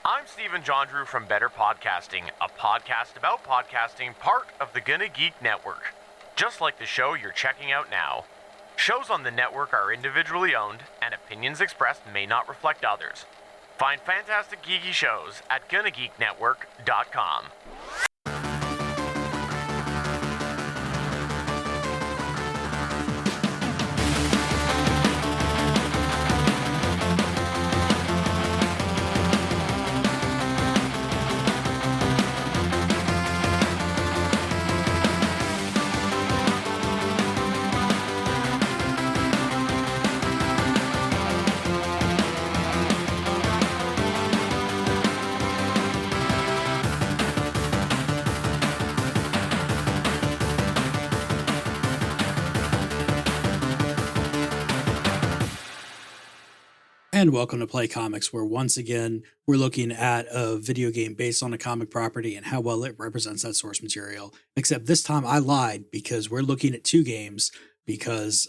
I'm Stephen John Drew from Better Podcasting, a podcast about podcasting, part of the Gonna Geek Network. Just like the show you're checking out now. Shows on the network are individually owned, and opinions expressed may not reflect others. Find fantastic geeky shows at GonnaGeekNetwork.com. And welcome to Play Comics, where once again we're looking at a video game based on a comic property and how well it represents that source material. Except this time I lied because we're looking at two games because,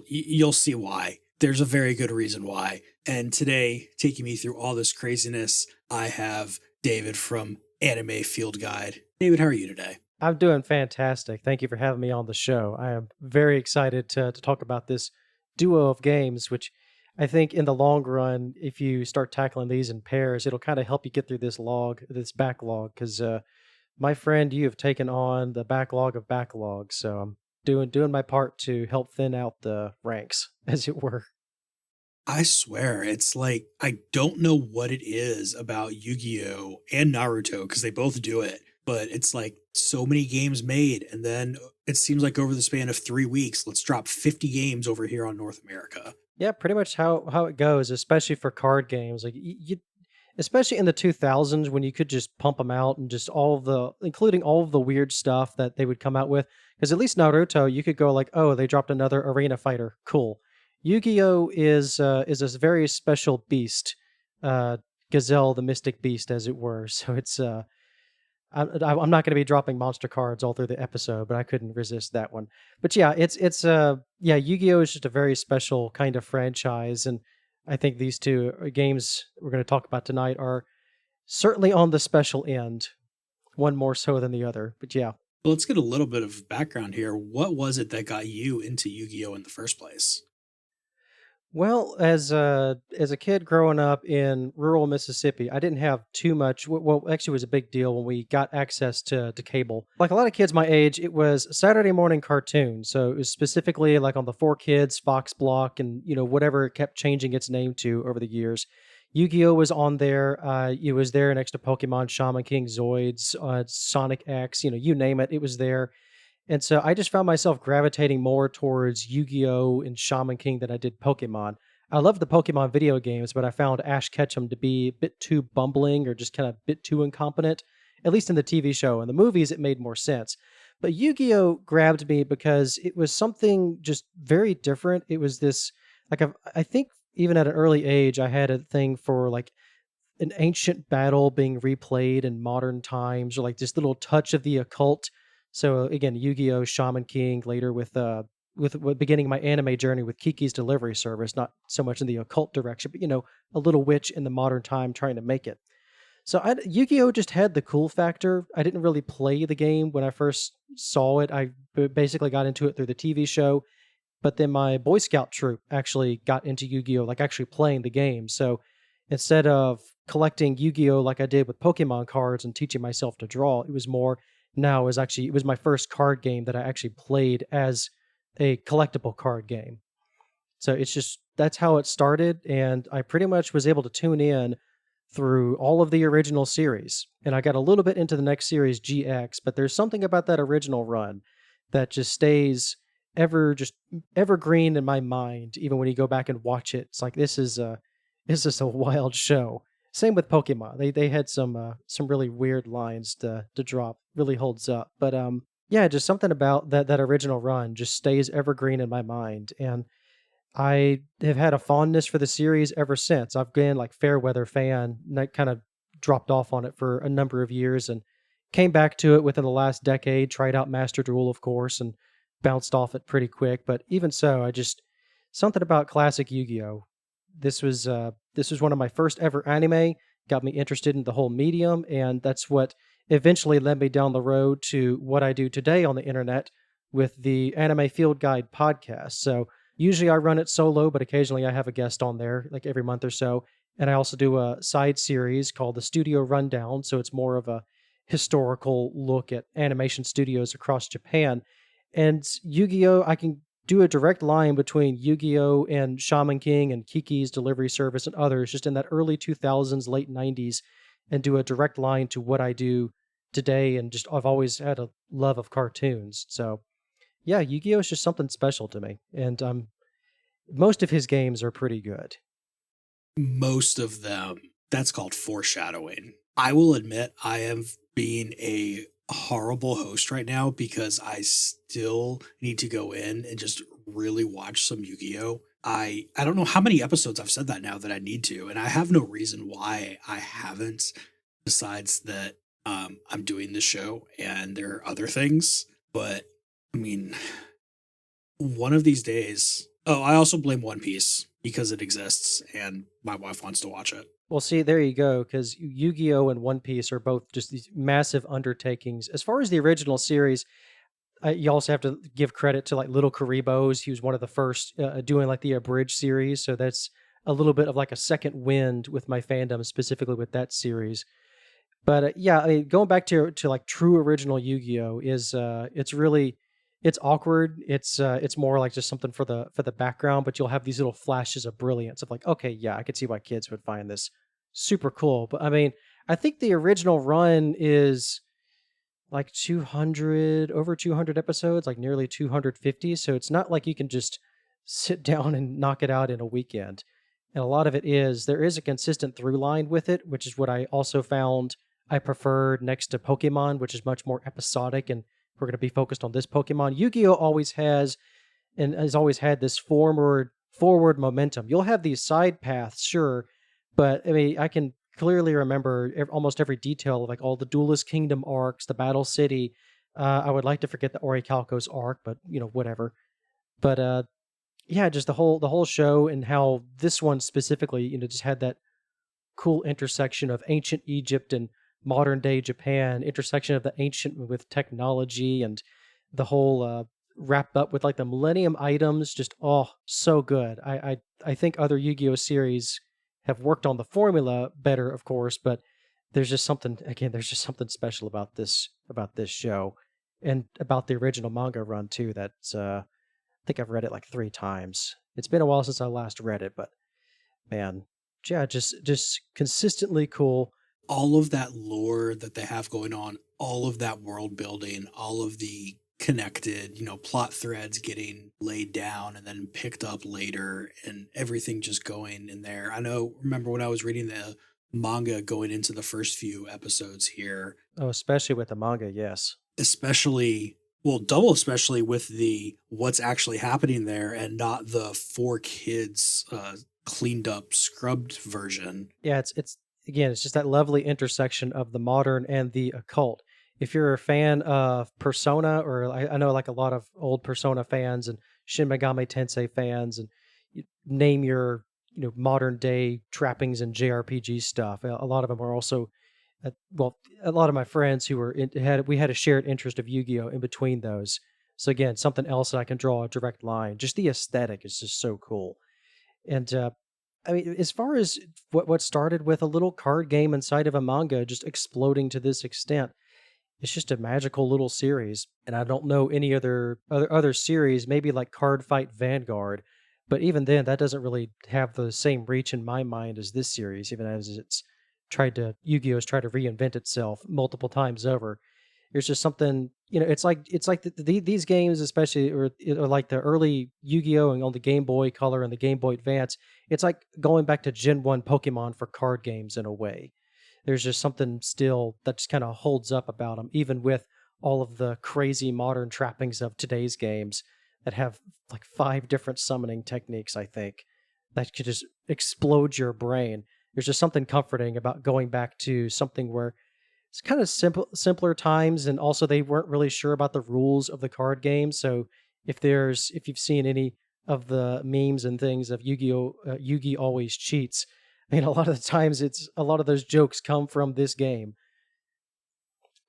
you'll see why. There's a very good reason why. And today, taking me through all this craziness, I have David from Anime Field Guide. David, how are you today? I'm doing fantastic. Thank you for having me on the show. I am very excited to talk about this duo of games, which I think in the long run, if you start tackling these in pairs, it'll kind of help you get through this backlog. Because my friend, you have taken on the backlog of backlogs, so I'm doing my part to help thin out the ranks, as it were. I swear, it's like, I don't know what it is about Yu-Gi-Oh! And Naruto, because they both do it, but it's like so many games made, and then it seems like over the span of 3 weeks, let's drop 50 games over here on North America. Yeah, pretty much how it goes, especially for card games. Like especially in the 2000s when you could just pump them out and just including all of the weird stuff that they would come out with. Because at least Naruto, you could go like, oh, they dropped another arena fighter, cool. Yu-Gi-Oh is a very special beast, Gazelle, the Mystic Beast, as it were. So it's I'm not going to be dropping monster cards all through the episode, but I couldn't resist that one. But yeah, Yu-Gi-Oh is just a very special kind of franchise, and I think these two games we're going to talk about tonight are certainly on the special end, one more so than the other. But yeah. Well, let's get a little bit of background here. What was it that got you into Yu-Gi-Oh in the first place? Well, as a kid growing up in rural Mississippi, I didn't have too much. Well, actually, it was a big deal when we got access to cable. Like a lot of kids my age, it was Saturday morning cartoon. So it was specifically like on the 4Kids, Fox Block, and whatever it kept changing its name to over the years. Yu-Gi-Oh was on there. It was there next to Pokemon, Shaman King, Zoids, Sonic X. You name it, it was there. And so I just found myself gravitating more towards Yu-Gi-Oh! And Shaman King than I did Pokemon. I love the Pokemon video games, but I found Ash Ketchum to be a bit too bumbling or just kind of a bit too incompetent, at least in the TV show. In the movies, it made more sense. But Yu-Gi-Oh! Grabbed me because it was something just very different. It was this, I think even at an early age, I had a thing for like an ancient battle being replayed in modern times, or like this little touch of the occult. So again, Yu-Gi-Oh, Shaman King, later with beginning my anime journey with Kiki's Delivery Service, not so much in the occult direction, but a little witch in the modern time trying to make it. So Yu-Gi-Oh just had the cool factor. I didn't really play the game when I first saw it. I basically got into it through the TV show, but then my Boy Scout troop actually got into Yu-Gi-Oh, like actually playing the game. So instead of collecting Yu-Gi-Oh like I did with Pokemon cards and teaching myself to draw, it was more it was my first card game that I actually played as a collectible card game. So that's how it started. And I pretty much was able to tune in through all of the original series. And I got a little bit into the next series, GX, but there's something about that original run that just stays evergreen in my mind. Even when you go back and watch it, it's like, this is a wild show. Same with Pokemon. They had some really weird lines to drop. Really holds up. But yeah, just something about that original run just stays evergreen in my mind. And I have had a fondness for the series ever since. I've been like fair weather fan, and I kind of dropped off on it for a number of years and came back to it within the last decade, tried out Master Duel, of course, and bounced off it pretty quick. But even so, something about classic Yu-Gi-Oh! This was one of my first ever anime, got me interested in the whole medium, and that's what eventually led me down the road to what I do today on the internet with the Anime Field Guide podcast. So usually I run it solo, but occasionally I have a guest on there, like every month or so. And I also do a side series called the Studio Rundown. So it's more of a historical look at animation studios across Japan. And Yu-Gi-Oh, I can do a direct line between Yu-Gi-Oh and Shaman King and Kiki's Delivery Service and others just in that early 2000s, late 90s, and do a direct line to what I do today. And just I've always had a love of cartoons. So yeah, Yu-Gi-Oh is just something special to me. And most of his games are pretty good. Most of them, that's called foreshadowing. I will admit I am being a horrible host right now because I still need to go in and just really watch some Yu-Gi-Oh. I don't know how many episodes I've said that now that I need to, and I have no reason why I haven't, besides that I'm doing this show and there are other things. But I mean, one of these days. Oh, I also blame One Piece because it exists and my wife wants to watch it. Well, see, there you go, because Yu-Gi-Oh and One Piece are both just these massive undertakings. As far as the original series, you also have to give credit to like Little Karibos. He was one of the first doing like the abridged series, so that's a little bit of like a second wind with my fandom, specifically with that series. But yeah, I mean, going back to like true original Yu-Gi-Oh is it's really it's awkward. It's more like just something for the background, but you'll have these little flashes of brilliance of like, okay, yeah, I could see why kids would find this super cool. But I mean, I think the original run is like 200 over 200 episodes, like nearly 250. So it's not like you can just sit down and knock it out in a weekend. And a lot of it is there is a consistent through line with it, which is what I also found I preferred next to Pokemon, which is much more episodic. And we're going to be focused on this Pokemon. Yu-Gi-Oh always has and has always had this forward momentum. You'll have these side paths, sure, but I mean, I can clearly remember almost every detail of like all the Duelist Kingdom arcs, the Battle City. I would like to forget the Orichalcos arc, but whatever. But yeah, just the whole show and how this one specifically, just had that cool intersection of ancient Egypt and modern day Japan, intersection of the ancient with technology, and the whole wrapped up with like the Millennium items. Just so good. I think other Yu-Gi-Oh series have worked on the formula better, of course, but there's just something again. There's just something special about this show, and about the original manga run too. That's I think I've read it like 3 times. It's been a while since I last read it, but man, yeah, just consistently cool. All of that lore that they have going on, all of that world building, all of the connected, plot threads getting laid down and then picked up later and everything just going in there. Remember when I was reading the manga going into the first few episodes here, Oh, especially with the manga, yes. especially with the what's actually happening there and not the 4 kids cleaned up scrubbed version. Yeah, it's again, it's just that lovely intersection of the modern and the occult. If you're a fan of Persona, or I know like a lot of old Persona fans and Shin Megami Tensei fans, and you name your modern day trappings and JRPG stuff. A lot of them are also, a lot of my friends who we had a shared interest of Yu-Gi-Oh in between those. So again, something else that I can draw a direct line. Just the aesthetic is just so cool. And I mean, as far as what started with a little card game inside of a manga just exploding to this extent, it's just a magical little series. And I don't know any other series, maybe like Card Fight Vanguard, but even then, that doesn't really have the same reach in my mind as this series, even as Yu-Gi-Oh has tried to reinvent itself multiple times over. There's just something, it's like these games, especially, or like the early Yu-Gi-Oh and on the Game Boy Color and the Game Boy Advance. It's like going back to Gen 1 Pokemon for card games in a way. There's just something still that just kind of holds up about them, even with all of the crazy modern trappings of today's games that have like 5 different summoning techniques, I think, that could just explode your brain. There's just something comforting about going back to something where it's kind of simpler times, and also they weren't really sure about the rules of the card game. So if you've seen any of the memes and things of Yu-Gi-Oh, Yugi always cheats, I mean, a lot of the times it's a lot of those jokes come from this game,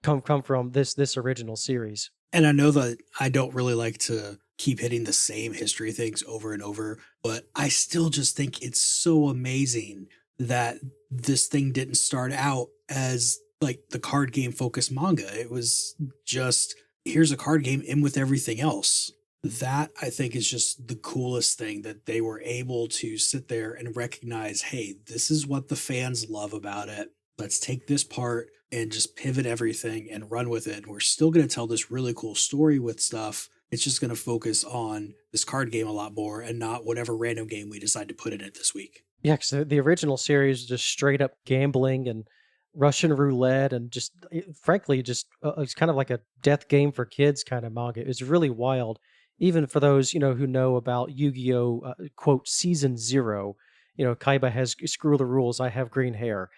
come from this original series. And I know that I don't really like to keep hitting the same history things over and over, but I still just think it's so amazing that this thing didn't start out as like the card game focused manga. It was just, here's a card game in with everything else. That I think is just the coolest thing, that they were able to sit there and recognize, hey, this is what the fans love about it. Let's take this part and just pivot everything and run with it. We're still going to tell this really cool story with stuff. It's just going to focus on this card game a lot more and not whatever random game we decide to put in it this week. Yeah, because the original series was just straight up gambling and Russian roulette and just, frankly, just it's kind of like a death game for kids kind of manga. It's really wild, even for those who know about Yu-Gi-Oh! Quote Season 0. Kaiba has screw the rules. I have green hair.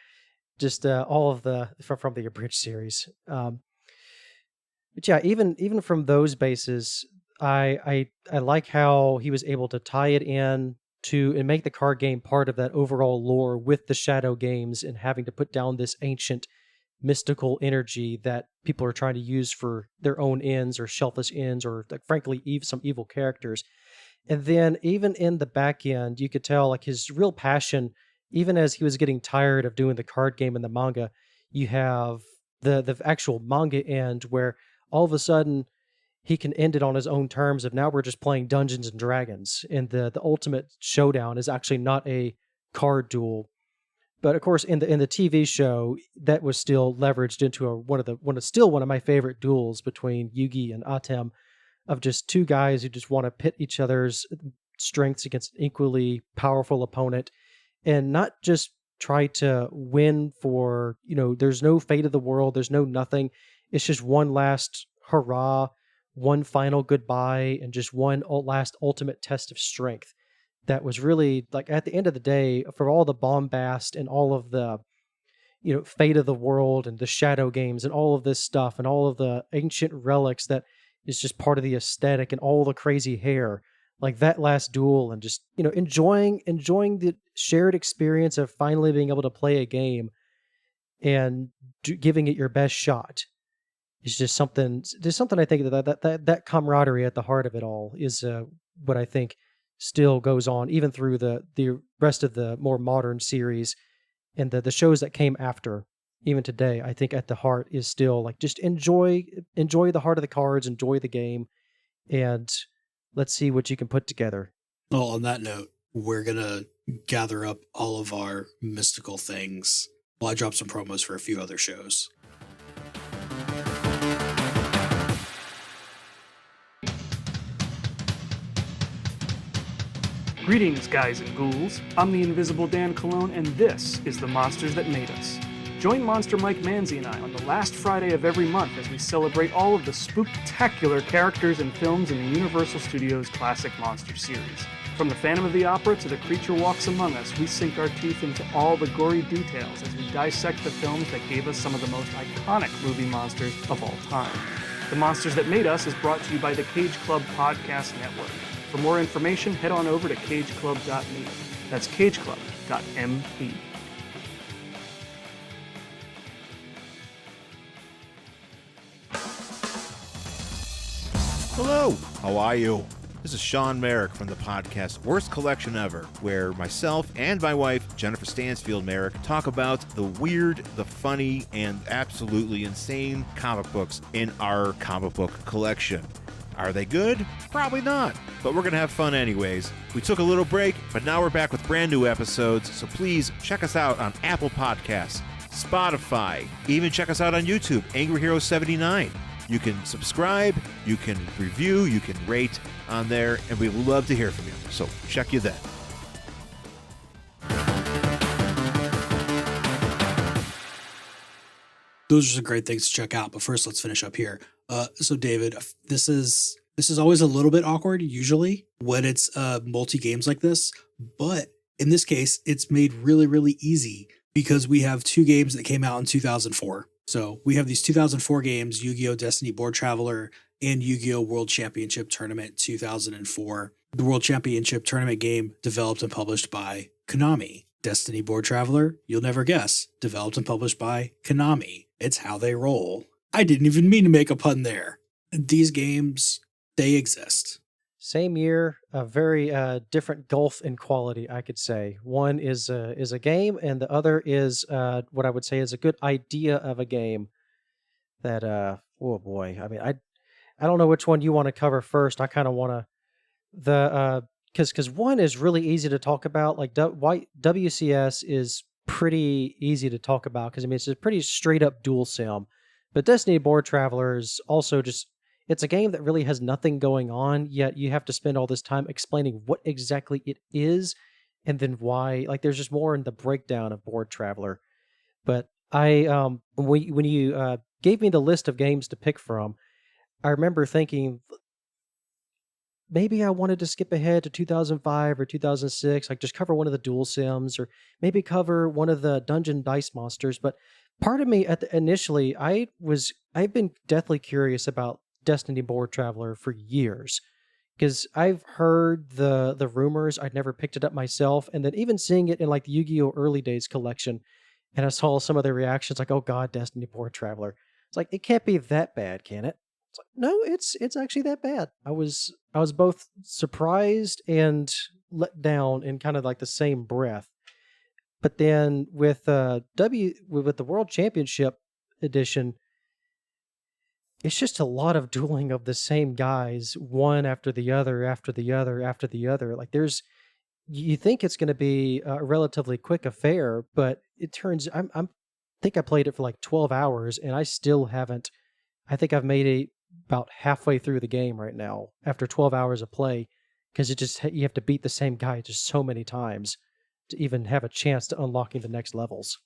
Just all of the from the abridged series. But yeah, even from those bases, I like how he was able to tie it in to and make the card game part of that overall lore with the Shadow games and having to put down this ancient mystical energy that people are trying to use for their own ends or selfish ends or like, frankly some evil characters. And then even in the back end, you could tell like his real passion, even as he was getting tired of doing the card game and the manga. You have the actual manga end where all of a sudden he can end it on his own terms of now we're just playing Dungeons and Dragons, and the ultimate showdown is actually not a card duel. But of course, in the TV show, that was still leveraged into one of my favorite duels between Yugi and Atem, of just two guys who just want to pit each other's strengths against an equally powerful opponent, and not just try to win for there's no fate of the world, there's no nothing. It's just one last hurrah, one final goodbye, and just one last ultimate test of strength. That was really like at the end of the day, for all the bombast and all of the fate of the world and the shadow games and all of this stuff and all of the ancient relics that is just part of the aesthetic and all the crazy hair, like that last duel and just enjoying the shared experience of finally being able to play a game and giving it your best shot. It's just something. There's something I think that camaraderie at the heart of it all is what I think still goes on even through the rest of the more modern series and the shows that came after. Even today, I think at the heart is still like just enjoy the heart of the cards, enjoy the game, and let's see what you can put together. Well, on that note, we're gonna gather up all of our mystical things while I drop some promos for a few other shows. Greetings, guys and ghouls. I'm the Invisible Dan Colon, and this is The Monsters That Made Us. Join Monster Mike Manzi and I on the last Friday of every month as we celebrate all of the spooktacular characters and films in the Universal Studios classic monster series. From the Phantom of the Opera to The Creature Walks Among Us, we sink our teeth into all the gory details as we dissect the films that gave us some of the most iconic movie monsters of all time. The Monsters That Made Us is brought to you by the Cage Club Podcast Network. For more information, head on over to cageclub.me. That's cageclub.me. Hello, how are you? This is Sean Merrick from the podcast Worst Collection Ever, where myself and my wife, Jennifer Stansfield Merrick, talk about the weird, the funny, and absolutely insane comic books in our comic book collection. Are they good? Probably not, but we're going to have fun anyways. We took a little break, but now we're back with brand new episodes, so please check us out on Apple Podcasts, Spotify, even check us out on YouTube, Angry Hero 79. You can subscribe, you can review, you can rate on there, and we would love to hear from you. So check you then. Those are some great things to check out, but first let's finish up here. So David, this is always a little bit awkward usually when it's multi games like this, but in this case, it's made really, really easy because we have two games that came out in 2004. So we have these 2004 games, Yu-Gi-Oh! Destiny Board Traveler and Yu-Gi-Oh! World Championship Tournament 2004. The World Championship Tournament game developed and published by Konami. Destiny Board Traveler, you'll never guess, developed and published by Konami. It's how they roll. I didn't even mean to make a pun there. These games, they exist. Same year, a very different gulf in quality, I could say. One is a game, and the other is what I would say is a good idea of a game. That oh boy, I mean, I don't know which one you want to cover first. I kind of want to because one is really easy to talk about. Like WCS is pretty easy to talk about because I mean it's a pretty straight up duel sim. But Destiny Board Traveler is also just it's a game that really has nothing going on, yet you have to spend all this time explaining what exactly it is and then why. Like there's just more in the breakdown of Board Traveler. But I when you gave me the list of games to pick from, I remember thinking maybe I wanted to skip ahead to 2005 or 2006, like just cover one of the dual sims or maybe cover one of the dungeon dice monsters. But part of me initially, I've been deathly curious about Destiny Board Traveler for years because I've heard the rumors. I'd never picked it up myself. And then even seeing it in like the Yu-Gi-Oh! Early Days collection, and I saw some of their reactions like, oh God, Destiny Board Traveler. It's like, it can't be that bad, can it? It's like, no, it's actually that bad. I was both surprised and let down in kind of like the same breath. But then with with the World Championship edition, it's just a lot of dueling of the same guys, one after the other, after the other, after the other. Like you think it's going to be a relatively quick affair, but it turns I think I played it for like 12 hours and I still haven't. I think I've made it about halfway through the game right now after 12 hours of play because you have to beat the same guy just so many times to even have a chance to unlocking the next levels.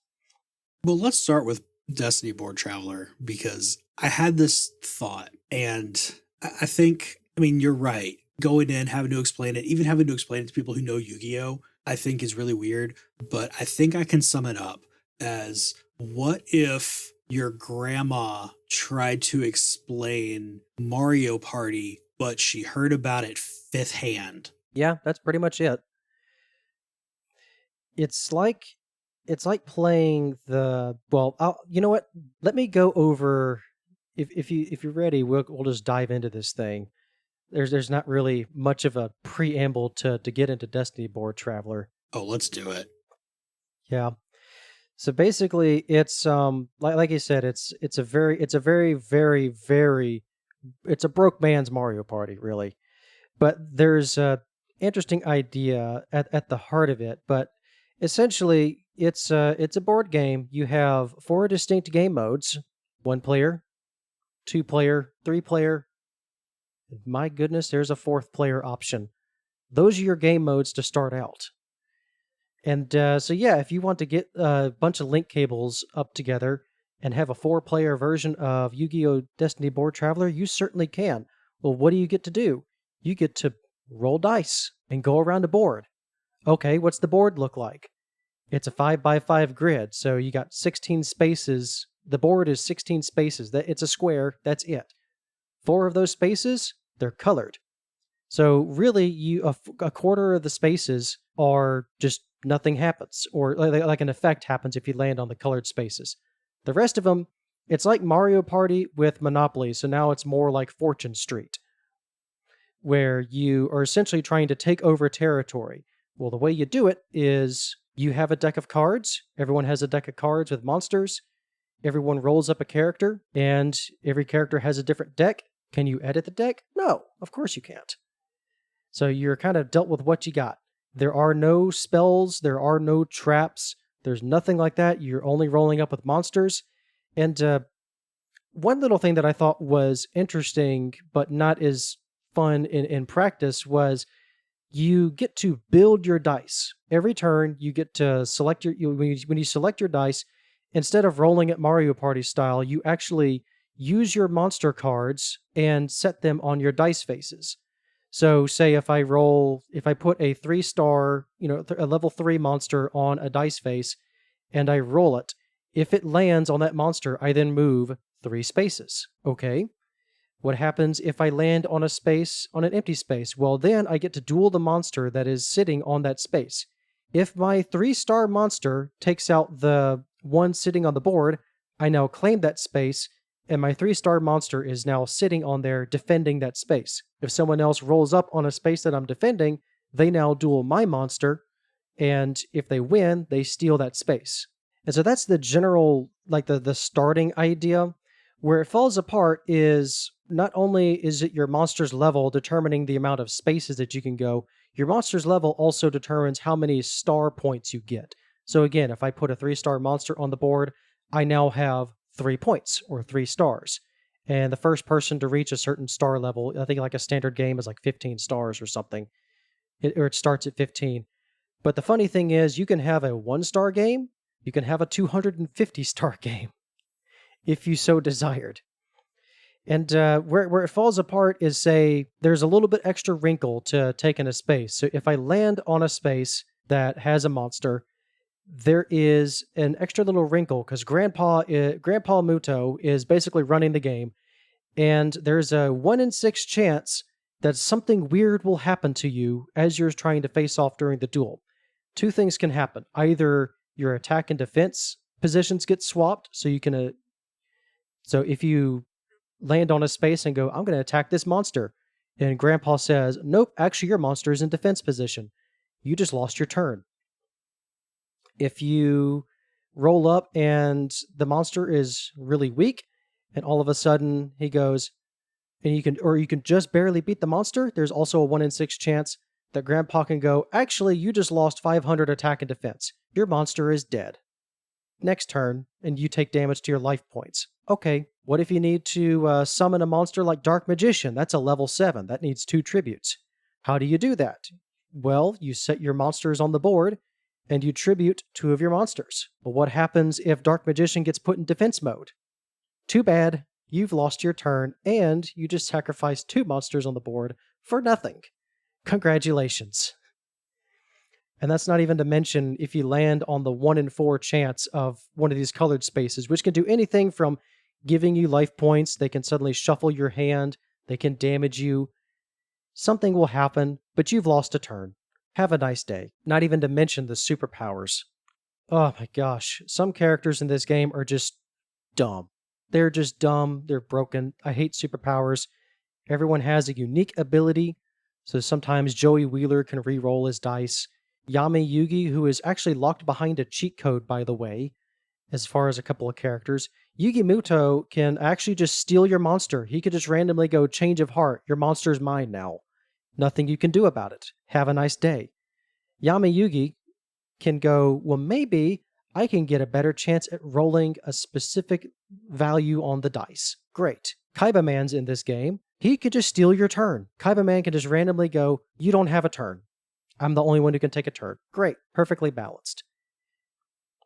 Well, let's start with Destiny Board Traveler because I had this thought and I think, I mean, you're right. Going in, having to explain it, even having to explain it to people who know Yu-Gi-Oh, I think is really weird. But I think I can sum it up as what if your grandma tried to explain Mario Party, but she heard about it fifth hand? Yeah, that's pretty much it. It's like playing you know what? Let me go over if you're ready, we'll just dive into this thing. There's not really much of a preamble to get into Destiny Board Traveler. Oh, let's do it. Yeah. So basically, it's like you said, it's a very it's a broke man's Mario Party, really. But there's a interesting idea at the heart of it. But essentially, it's a board game. You have 4 distinct game modes: 1 player, 2 player, 3 player. My goodness, there's a 4th player option. Those are your game modes to start out. And so, yeah, if you want to get a bunch of link cables up together and have a 4-player version of Yu-Gi-Oh! Destiny Board Traveler, you certainly can. Well, what do you get to do? You get to roll dice and go around a board. Okay, what's the board look like? It's a 5x5 grid, so you got 16 spaces. The board is 16 spaces. It's a square, that's it. 4 of those spaces, they're colored. So really, a quarter of the spaces are just nothing happens, or like an effect happens if you land on the colored spaces. The rest of them, it's like Mario Party with Monopoly, so now it's more like Fortune Street, where you are essentially trying to take over territory. Well, the way you do it is you have a deck of cards. Everyone has a deck of cards with monsters. Everyone rolls up a character, and every character has a different deck. Can you edit the deck? No, of course you can't. So you're kind of dealt with what you got. There are no spells, there are no traps, there's nothing like that. You're only rolling up with monsters. And one little thing that I thought was interesting, but not as fun in practice, was you get to build your dice. Every turn, you get to select when you select your dice, instead of rolling it Mario Party style, you actually use your monster cards and set them on your dice faces. So say if I put a 3-star, a level 3 monster on a dice face and I roll it, if it lands on that monster, I then move 3 spaces. Okay. What happens if I land on an empty space? Well, then I get to duel the monster that is sitting on that space. If my 3-star monster takes out the one sitting on the board, I now claim that space, and my 3-star monster is now sitting on there defending that space. If someone else rolls up on a space that I'm defending, they now duel my monster, and if they win, they steal that space. And so that's the general, like the starting idea. Where it falls apart is not only is it your monster's level determining the amount of spaces that you can go, your monster's level also determines how many star points you get. So again, if I put a 3-star monster on the board, I now have 3 points or 3 stars. And the first person to reach a certain star level, I think like a standard game is like 15 stars or something, or it starts at 15. But the funny thing is, you can have a 1-star game, you can have a 250-star game, if you so desired. And where it falls apart is, say, there's a little bit extra wrinkle to taking a space. So if I land on a space that has a monster, there is an extra little wrinkle because Grandpa Muto is basically running the game, and there's a 1 in 6 chance that something weird will happen to you as you're trying to face off during the duel. 2 things can happen. Either your attack and defense positions get swapped, so you can... So if you land on a space and go, I'm going to attack this monster, and Grandpa says, nope, actually your monster is in defense position, you just lost your turn. If you roll up and the monster is really weak, and all of a sudden he goes, and you can just barely beat the monster, there's also a 1 in 6 chance that Grandpa can go, actually, you just lost 500 attack and defense. Your monster is dead. Next turn, and you take damage to your life points. Okay, what if you need to summon a monster like Dark Magician? That's a level 7. That needs 2 tributes. How do you do that? Well, you set your monsters on the board, and you tribute 2 of your monsters. But what happens if Dark Magician gets put in defense mode? Too bad. You've lost your turn, and you just sacrificed 2 monsters on the board for nothing. Congratulations. And that's not even to mention if you land on the 1 in 4 chance of one of these colored spaces, which can do anything from giving you life points, they can suddenly shuffle your hand, they can damage you. Something will happen, but you've lost a turn. Have a nice day. Not even to mention the superpowers. Oh my gosh, some characters in this game are just dumb. They're just dumb, they're broken. I hate superpowers. Everyone has a unique ability, so sometimes Joey Wheeler can re-roll his dice. Yami Yugi, who is actually locked behind a cheat code, by the way, as far as a couple of characters. Yugi Muto can actually just steal your monster. He could just randomly go, change of heart, your monster's mine now. Nothing you can do about it. Have a nice day. Yami Yugi can go, well, maybe I can get a better chance at rolling a specific value on the dice. Great. Kaiba Man's in this game. He could just steal your turn. Kaiba Man can just randomly go, you don't have a turn. I'm the only one who can take a turn. Great. Perfectly balanced.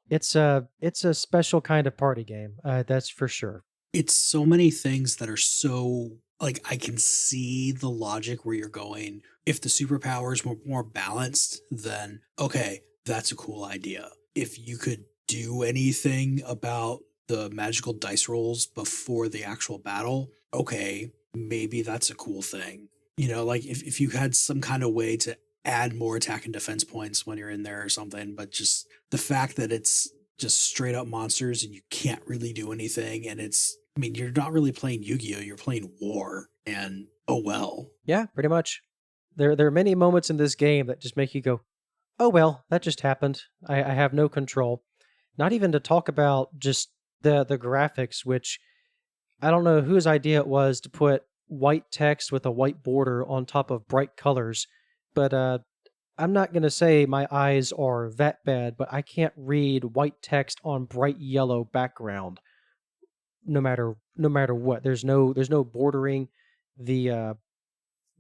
It's a special kind of party game. That's for sure. It's so many things that are so, like, I can see the logic where you're going. If the superpowers were more balanced, then okay, that's a cool idea. If you could do anything about the magical dice rolls before the actual battle, okay, maybe that's a cool thing. You know, like if you had some kind of way to add more attack and defense points when you're in there or something, but just the fact that it's just straight up monsters and you can't really do anything, and you're not really playing Yu-Gi-Oh, you're playing War, and oh well. Yeah, pretty much. There are many moments in this game that just make you go, oh well, that just happened. I have no control. Not even to talk about just the graphics, which I don't know whose idea it was to put white text with a white border on top of bright colors, but I'm not going to say my eyes are that bad, but I can't read white text on bright yellow background no matter what. There's no bordering. The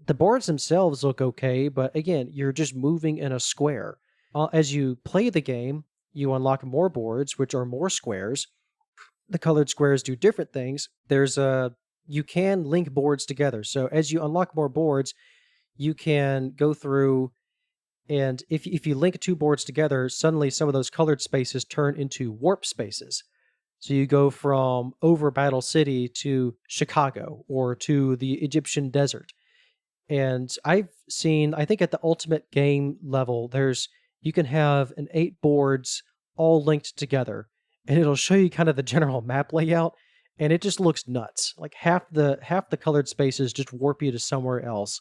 boards themselves look okay, but again, you're just moving in a square. As you play the game, you unlock more boards, which are more squares. The colored squares do different things. You can link boards together. So as you unlock more boards, you can go through, and if you link 2 boards together, suddenly some of those colored spaces turn into warp spaces. So you go from over Battle City to Chicago or to the Egyptian desert. And I've seen, I think at the ultimate game level, there's you can have 8 boards all linked together, and it'll show you kind of the general map layout, and it just looks nuts. Like half the colored spaces just warp you to somewhere else.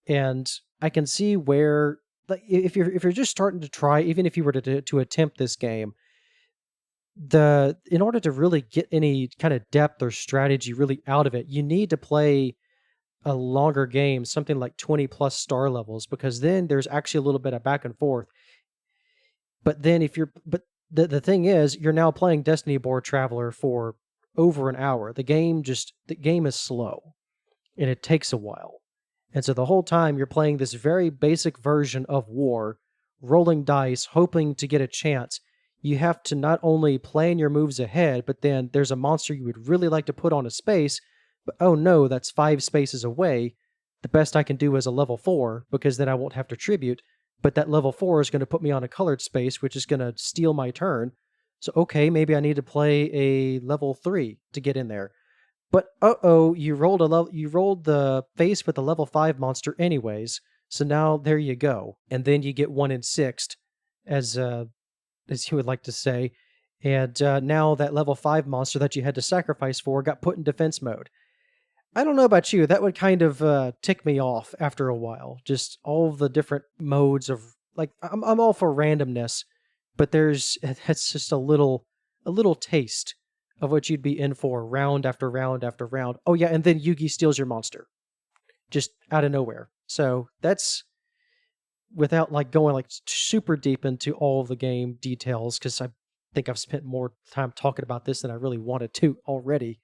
And I can see where, like, if you're just starting to try, even if you were to attempt this game, in order to really get any kind of depth or strategy really out of it, you need to play a longer game, something like 20 plus star levels, because then there's actually a little bit of back and forth. But then the thing is, you're now playing Destiny Board Traveler for over an hour. The game is slow, and it takes a while. And so the whole time you're playing this very basic version of war, rolling dice, hoping to get a chance. You have to not only plan your moves ahead, but then there's a monster you would really like to put on a space, but oh no, that's 5 spaces away. The best I can do is a level 4, because then I won't have to tribute, but that level 4 is going to put me on a colored space, which is going to steal my turn. So okay, maybe I need to play a level 3 to get in there. But you rolled the face with a level 5 monster anyways, so now there you go. And then you get 1 in 6th, as you would like to say, and now that level 5 monster that you had to sacrifice for got put in defense mode. I don't know about you, that would kind of tick me off after a while. Just all the different modes of, like, I'm all for randomness, but that's just a little taste of what you'd be in for round after round after round. Oh yeah, and then Yugi steals your monster, just out of nowhere. So that's, without like going like super deep into all of the game details, because I think I've spent more time talking about this than I really wanted to already.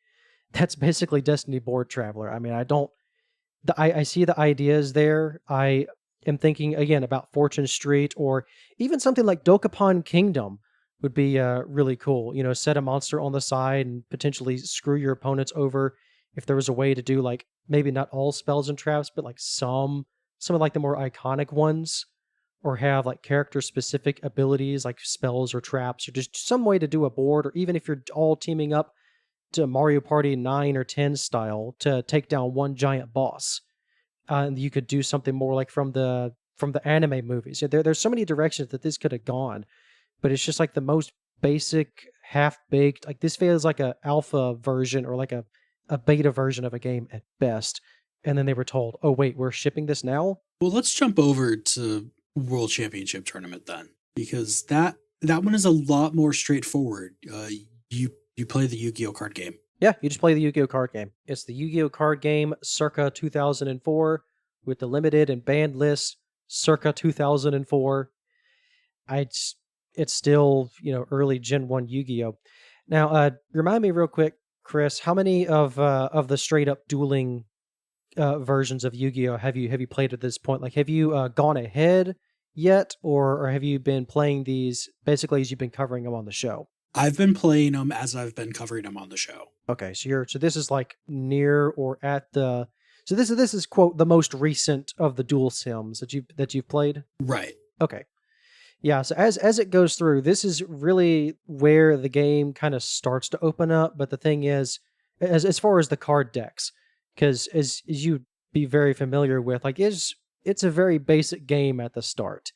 That's basically Destiny Board Traveler. I mean, I see the ideas there. I am thinking again about Fortune Street, or even something like Dokapon Kingdom would be really cool. You know, set a monster on the side and potentially screw your opponents over. If there was a way to do, like, maybe not all spells and traps, but like some of like the more iconic ones, or have like character specific abilities like spells or traps, or just some way to do a board, or even if you're all teaming up to Mario Party 9 or 10 style to take down one giant boss. And you could do something more like from the anime movies. Yeah, there's so many directions that this could have gone, but it's just like the most basic, half-baked, like this feels like a alpha version or like a beta version of a game at best. And then they were told, oh wait, we're shipping this now? Well, let's jump over to World Championship Tournament then, because that one is a lot more straightforward. You play the Yu-Gi-Oh card game. Yeah, you just play the Yu-Gi-Oh card game. It's the Yu-Gi-Oh card game circa 2004 with the limited and banned lists circa 2004. It's still, early Gen 1 Yu-Gi-Oh. Now, remind me real quick, Chris, how many of the straight up dueling versions of Yu-Gi-Oh have you played at this point? Like, have you gone ahead yet, or have you been playing these basically as you've been covering them on the show? I've been playing them as I've been covering them on the show. Okay, so this is like near or at the, so this is quote the most recent of the duel sims that you've played? Right. Okay. Yeah, so as it goes through, this is really where the game kind of starts to open up, but the thing is, as far as the card decks, because as you'd be very familiar with, like, it's a very basic game at the start.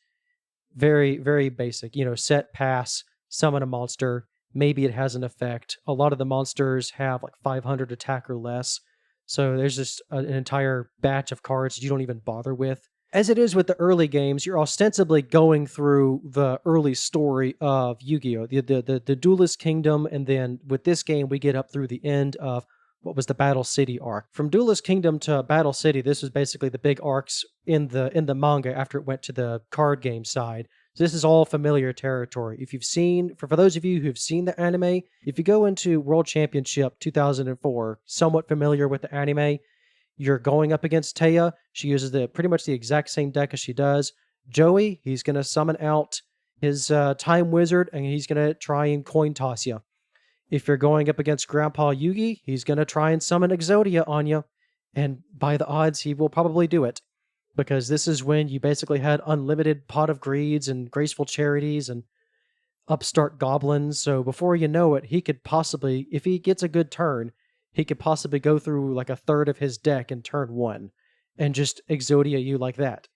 Very, very basic. Set, pass, summon a monster, maybe it has an effect. A lot of the monsters have like 500 attack or less, so there's just an entire batch of cards you don't even bother with. As it is with the early games, you're ostensibly going through the early story of Yu-Gi-Oh! The Duelist Kingdom, and then with this game, we get up through the end of what was the Battle City arc. From Duelist Kingdom to Battle City, this was basically the big arcs in the manga after it went to the card game side. So this is all familiar territory. If you've seen, for those of you who've seen the anime, if you go into World Championship 2004, somewhat familiar with the anime, you're going up against Taya. She uses pretty much the exact same deck as she does. Joey, he's going to summon out his Time Wizard, and he's going to try and coin toss you. If you're going up against Grandpa Yugi, he's going to try and summon Exodia on you. And by the odds, he will probably do it. Because this is when you basically had unlimited Pot of Greeds and Graceful Charities and upstart goblins. So before you know it, he could possibly, if he gets a good turn, he could possibly go through like a third of his deck in turn 1 and just Exodia you like that.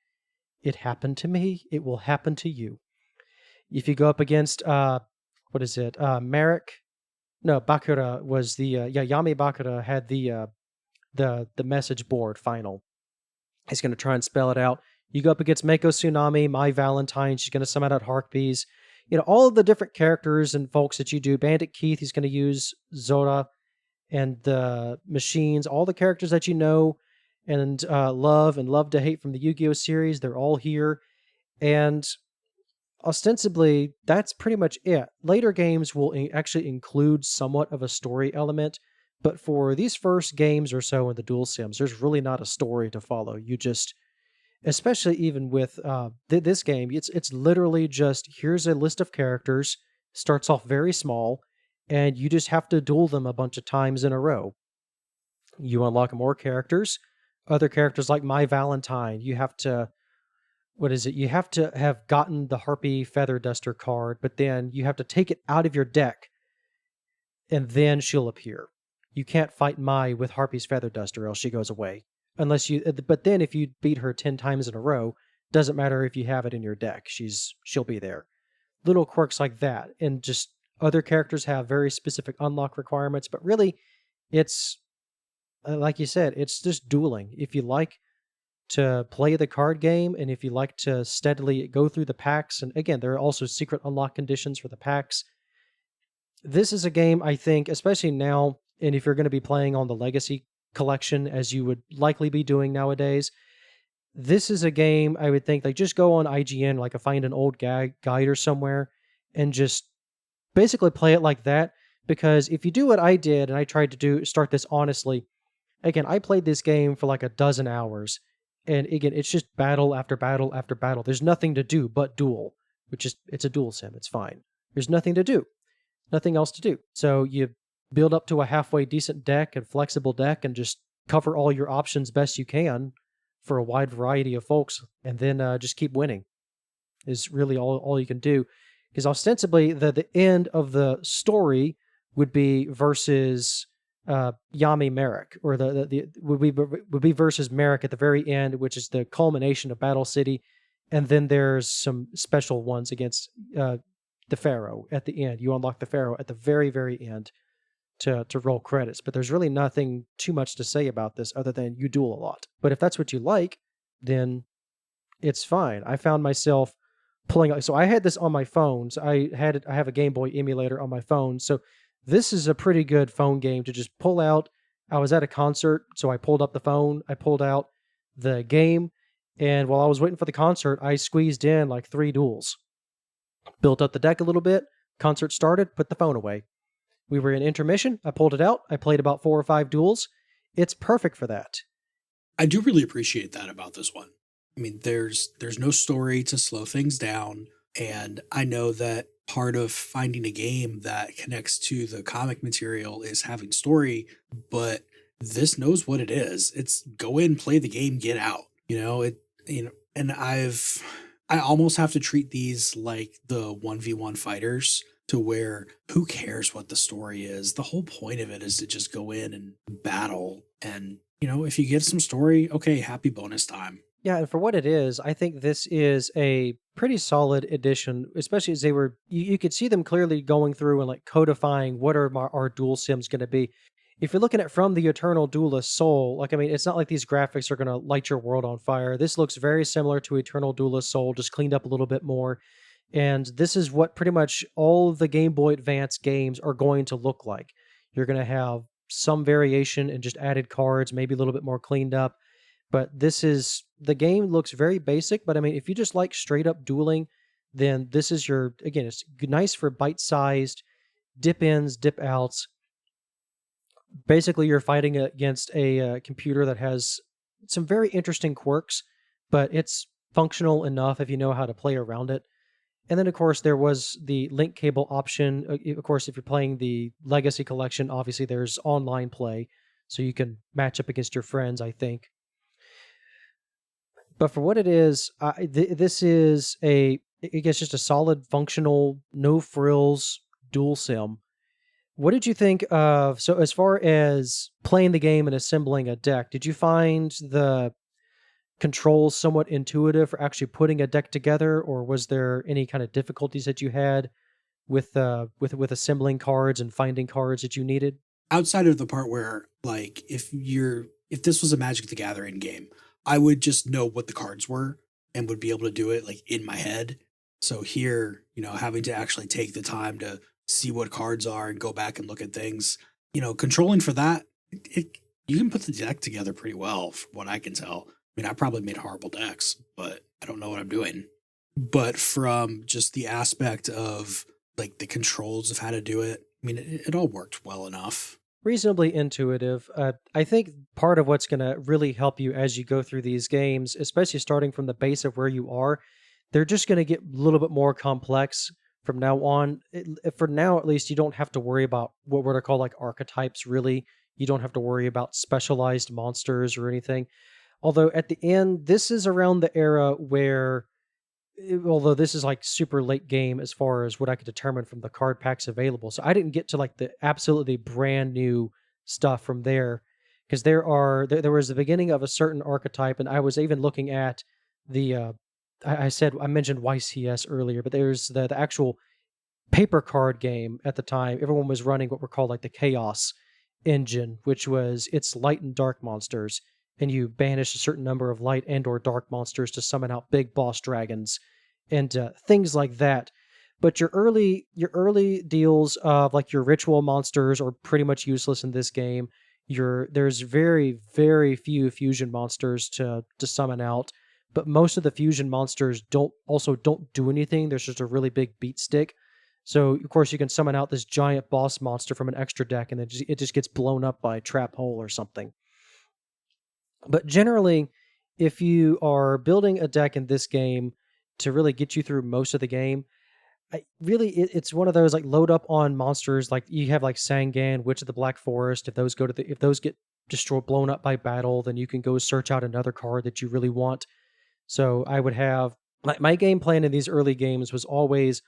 It happened to me. It will happen to you. If you go up against what is it? Merrick? No, Bakura was the Yami Bakura had the message board final. He's going to try and spell it out. You go up against Mako Tsunami, My Valentine. She's going to summon out Harpies. All of the different characters and folks that you do. Bandit Keith, he's going to use Zora and the machines. All the characters that you know and love to hate from the Yu-Gi-Oh series, they're all here. And ostensibly, that's pretty much it. Later games will actually include somewhat of a story element, but for these first games or so in the dual sims, there's really not a story to follow. You just, especially even with this game, it's literally just here's a list of characters, starts off very small, and you just have to duel them a bunch of times in a row. You unlock more characters, other characters like My Valentine. You have to, what is it? You have to have gotten the Harpy Feather Duster card, but then you have to take it out of your deck, and then she'll appear. You can't fight Mai with Harpy's Feather Duster, or else she goes away. But then if you beat her 10 times in a row, doesn't matter if you have it in your deck, she'll be there. Little quirks like that, and just other characters have very specific unlock requirements, but really, it's like you said, it's just dueling. If you like to play the card game, and if you like to steadily go through the packs, and again, there are also secret unlock conditions for the packs. This is a game, I think, especially now, and if you're going to be playing on the Legacy collection, as you would likely be doing nowadays, this is a game I would think, like, just go on IGN, like find an old guide or somewhere, and just basically play it like that. Because if you do what I did, and I tried to start this honestly, again, I played this game for like 12 hours, and again, it's just battle after battle after battle. There's nothing to do but duel, it's a duel sim. It's fine. There's nothing to do, nothing else to do. So you build up to a halfway decent deck and flexible deck, and just cover all your options best you can for a wide variety of folks, and then just keep winning is really all you can do. Because ostensibly, the end of the story would be versus Yami Merrick, or would be versus Merrick at the very end, which is the culmination of Battle City, and then there's some special ones against the Pharaoh at the end. You unlock the Pharaoh at the very, very end to roll credits, but there's really nothing too much to say about this other than you duel a lot. But if that's what you like, then it's fine. I found myself pulling, so I had this on my phone. So I have a Game Boy emulator on my phone, so this is a pretty good phone game to just pull out. I was at a concert, so I pulled up the phone, I pulled out the game, and while I was waiting for the concert, I squeezed in like 3 duels. Built up the deck a little bit, concert started, put the phone away. We were in intermission, I pulled it out, I played about 4 or 5 duels. It's perfect for that. I do really appreciate that about this one. I mean, there's no story to slow things down, and I know that part of finding a game that connects to the comic material is having story, but this knows what it is. It's go in, play the game, get out. And I almost have to treat these like the 1v1 fighters, to where who cares what the story is? The whole point of it is to just go in and battle. And, if you get some story, okay, happy bonus time. Yeah, and for what it is, I think this is a pretty solid addition, especially as you could see them clearly going through and like codifying what are our dual sims going to be. If you're looking at From the Eternal Duelist Soul, it's not like these graphics are going to light your world on fire. This looks very similar to Eternal Duelist Soul, just cleaned up a little bit more. And this is what pretty much all the Game Boy Advance games are going to look like. You're going to have some variation and just added cards, maybe a little bit more cleaned up. But the game looks very basic, but if you just like straight up dueling, then this is it's nice for bite-sized dip ins, dip outs. Basically, you're fighting against a computer that has some very interesting quirks, but it's functional enough if you know how to play around it. And then, of course, there was the link cable option. Of course, if you're playing the Legacy Collection, obviously there's online play, so you can match up against your friends, I think. But for what it is, this is just a solid, functional, no frills dual sim. What did you think of, so as far as playing the game and assembling a deck, did you find the controls somewhat intuitive for actually putting a deck together, or was there any kind of difficulties that you had with assembling cards and finding cards that you needed? Outside of the part where, like, if this was a Magic the Gathering game, I would just know what the cards were and would be able to do it like in my head. So here, having to actually take the time to see what cards are and go back and look at things, controlling for that, you can put the deck together pretty well, from what I can tell. I mean, I probably made horrible decks, but I don't know what I'm doing. But from just the aspect of like the controls of how to do it, I mean, it all worked well enough. Reasonably intuitive. I think part of what's going to really help you as you go through these games, especially starting from the base of where you are, they're just going to get a little bit more complex from now on. For now, at least, you don't have to worry about what we're to call like archetypes, really. You don't have to worry about specialized monsters or anything. Although at the end, this is around the era where, although this is like super late game as far as what I could determine from the card packs available. So I didn't get to like the absolutely brand new stuff from there, because there was the beginning of a certain archetype, and I was even looking at the I mentioned YCS earlier, but there's the actual paper card game at the time. Everyone was running what were called like the Chaos engine, which was it's light and dark monsters, and you banish a certain number of light and or dark monsters to summon out big boss dragons and things like that. But your early deals of like your ritual monsters are pretty much useless in this game. There's very, very few fusion monsters to summon out, but most of the fusion monsters don't do anything. There's just a really big beat stick. So of course you can summon out this giant boss monster from an extra deck, and it just gets blown up by a trap hole or something. But generally, if you are building a deck in this game to really get you through most of the game, it's one of those like load up on monsters. Like you have like Sangan, Witch of the Black Forest. If those get destroyed, blown up by battle, then you can go search out another card that you really want. So I would have my game plan in these early games was always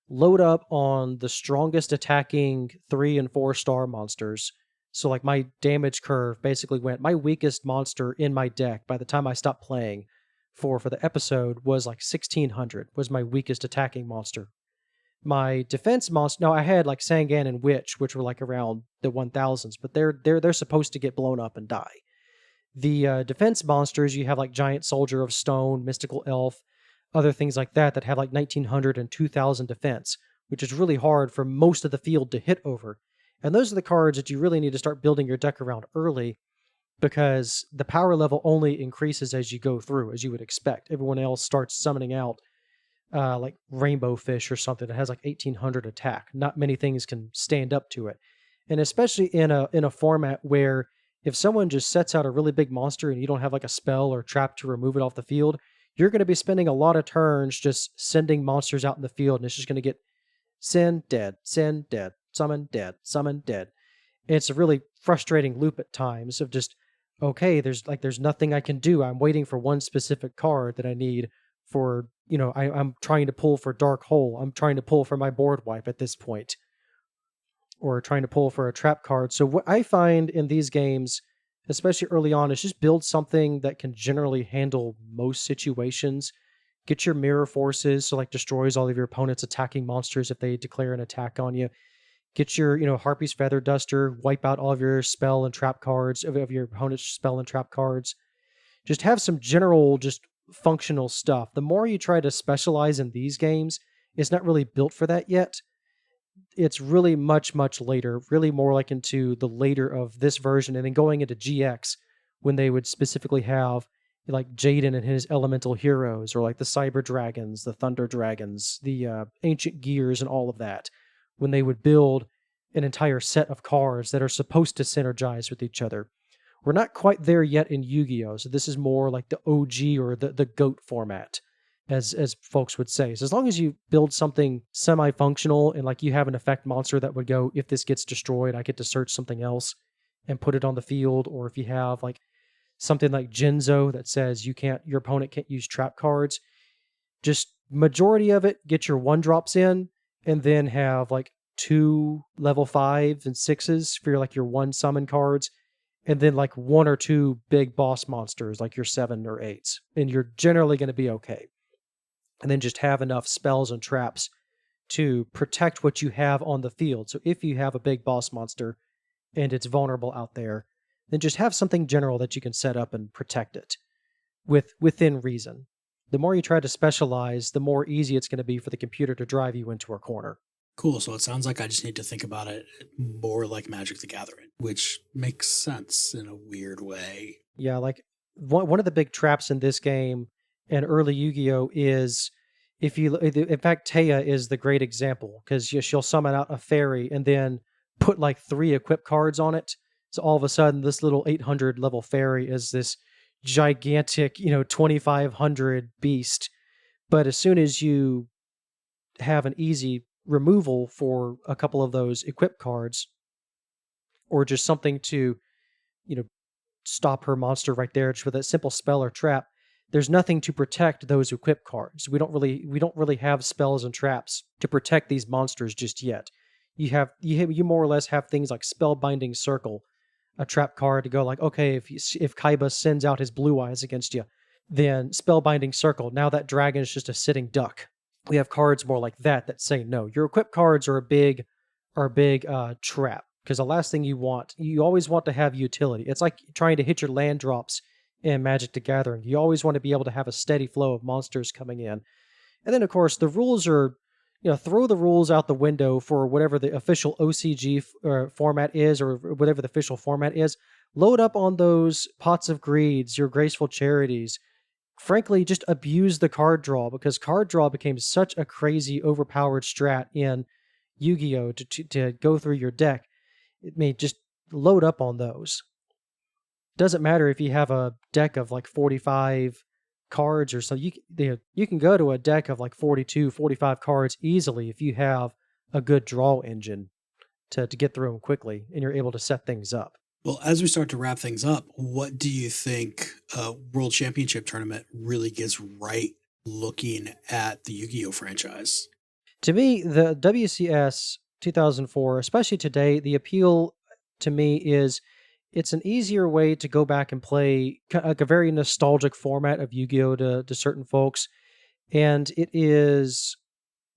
load up on the strongest attacking 3 and 4 star monsters. So like my damage curve basically went, my weakest monster in my deck by the time I stopped playing for the episode was like 1600 was my weakest attacking monster. My defense monster, no, I had like Sangan and Witch, which were like around the 1000s, but they're supposed to get blown up and die. The defense monsters, you have like Giant Soldier of Stone, Mystical Elf, other things like that have like 1900 and 2000 defense, which is really hard for most of the field to hit over. And those are the cards that you really need to start building your deck around early, because the power level only increases as you go through, as you would expect. Everyone else starts summoning out like Rainbow Fish or something that has like 1800 attack. Not many things can stand up to it. And especially in a format where if someone just sets out a really big monster and you don't have like a spell or trap to remove it off the field, you're going to be spending a lot of turns just sending monsters out in the field, and it's just going to get send, dead, summon, dead, summon, dead. It's a really frustrating loop at times of just, okay, there's nothing I can do. I'm waiting for one specific card that I need for, I'm trying to pull for Dark Hole. I'm trying to pull for my board wipe at this point, or trying to pull for a trap card. So what I find in these games, especially early on, is just build something that can generally handle most situations. Get your mirror forces, so like destroys all of your opponent's attacking monsters if they declare an attack on you. Get your, Harpy's Feather Duster, wipe out all of your spell and trap cards, of your opponent's spell and trap cards. Just have some general, just functional stuff. The more you try to specialize in these games, it's not really built for that yet. It's really much, much later, really more like into the later of this version, and then going into GX, when they would specifically have like Jaden and his elemental heroes, or like the Cyber Dragons, the Thunder Dragons, the Ancient Gears, and all of that, when they would build an entire set of cards that are supposed to synergize with each other. We're not quite there yet in Yu-Gi-Oh! So this is more like the OG or the GOAT format, as folks would say. So as long as you build something semi-functional and like you have an effect monster that would go, if this gets destroyed, I get to search something else and put it on the field. Or if you have like something like Genzo that says your opponent can't use trap cards, just majority of it, get your 1-drops in, and then have like 2 level 5s and 6s for like your 1 summon cards, and then like one or two big boss monsters, like your 7 or 8s, and you're generally going to be okay. And then just have enough spells and traps to protect what you have on the field. So if you have a big boss monster and it's vulnerable out there, then just have something general that you can set up and protect it within reason. The more you try to specialize, the more easy it's going to be for the computer to drive you into a corner. Cool. So it sounds like I just need to think about it more like Magic the Gathering, which makes sense in a weird way. Yeah, like one of the big traps in this game and early Yu-Gi-Oh is in fact, Taya is the great example because she'll summon out a fairy and then put like 3 equip cards on it. So all of a sudden, this little 800 level fairy is this gigantic, 2500 beast. But as soon as you have an easy removal for a couple of those equip cards, or just something to, stop her monster right there just with a simple spell or trap, there's nothing to protect those equip cards. We don't really have spells and traps to protect these monsters just yet. You more or less have things like Spellbinding Circle, a trap card to go like, okay, if Kaiba sends out his blue eyes against you, then Spellbinding Circle, now that dragon is just a sitting duck. We have cards more like that say no. Your equip cards are a big trap, because the last thing you always want to have utility. It's like trying to hit your land drops in Magic the Gathering. You always want to be able to have a steady flow of monsters coming in. And then, of course, the rules are, throw the rules out the window for whatever the official OCG format is, or whatever the official format is. Load up on those Pots of Greeds, your Graceful Charities. Frankly, just abuse the card draw, because card draw became such a crazy, overpowered strat in Yu-Gi-Oh! To go through your deck. It may just load up on those. Doesn't matter if you have a deck of like 45 cards or so. You can go to a deck of like 42, 45 cards easily if you have a good draw engine to get through them quickly, and you're able to set things up. Well, as we start to wrap things up, what do you think a World Championship tournament really gets right looking at the Yu-Gi-Oh franchise? To me, the WCS 2004, especially today, the appeal to me is it's an easier way to go back and play like a very nostalgic format of Yu-Gi-Oh! To certain folks. And it is,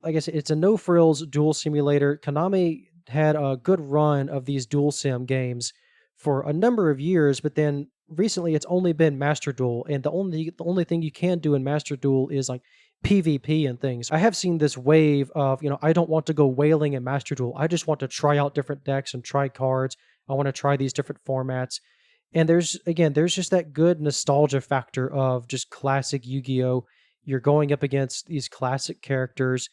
like I said, it's a no-frills duel simulator. Konami had a good run of these duel sim games for a number of years, but then recently it's only been Master Duel, and the only thing you can do in Master Duel is like PvP and things. I have seen this wave of, I don't want to go whaling in Master Duel. I just want to try out different decks and try cards. I want to try these different formats. And there's just that good nostalgia factor of just classic Yu-Gi-Oh! You're going up against these classic characters,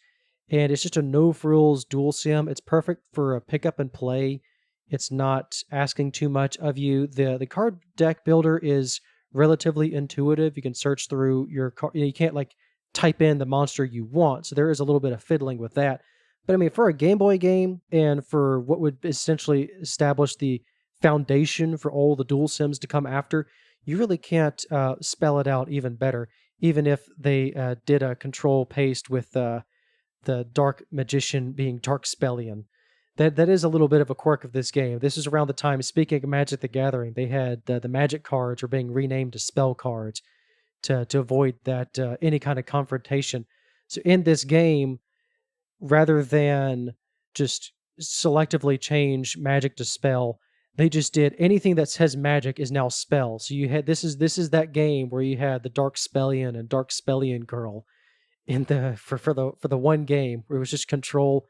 and it's just a no-frills duel sim. It's perfect for a pick up and play. It's not asking too much of you. The card deck builder is relatively intuitive. You can search through your card. You can't like type in the monster you want, so there is a little bit of fiddling with that. But I mean, for a Game Boy game, and for what would essentially establish the foundation for all the dual sims to come after, you really can't spell it out even better, even if they did a control paste with the Dark Magician being Dark Spellion. That is a little bit of a quirk of this game. This is around the time, speaking of Magic the Gathering, they had the magic cards were being renamed to spell cards to avoid that any kind of confrontation. So in this game, rather than just selectively change magic to spell, they just did anything that says magic is now spell. So you had this is that game where you had the Dark Spellion and Dark Spellion Girl in the for the one game where it was just control,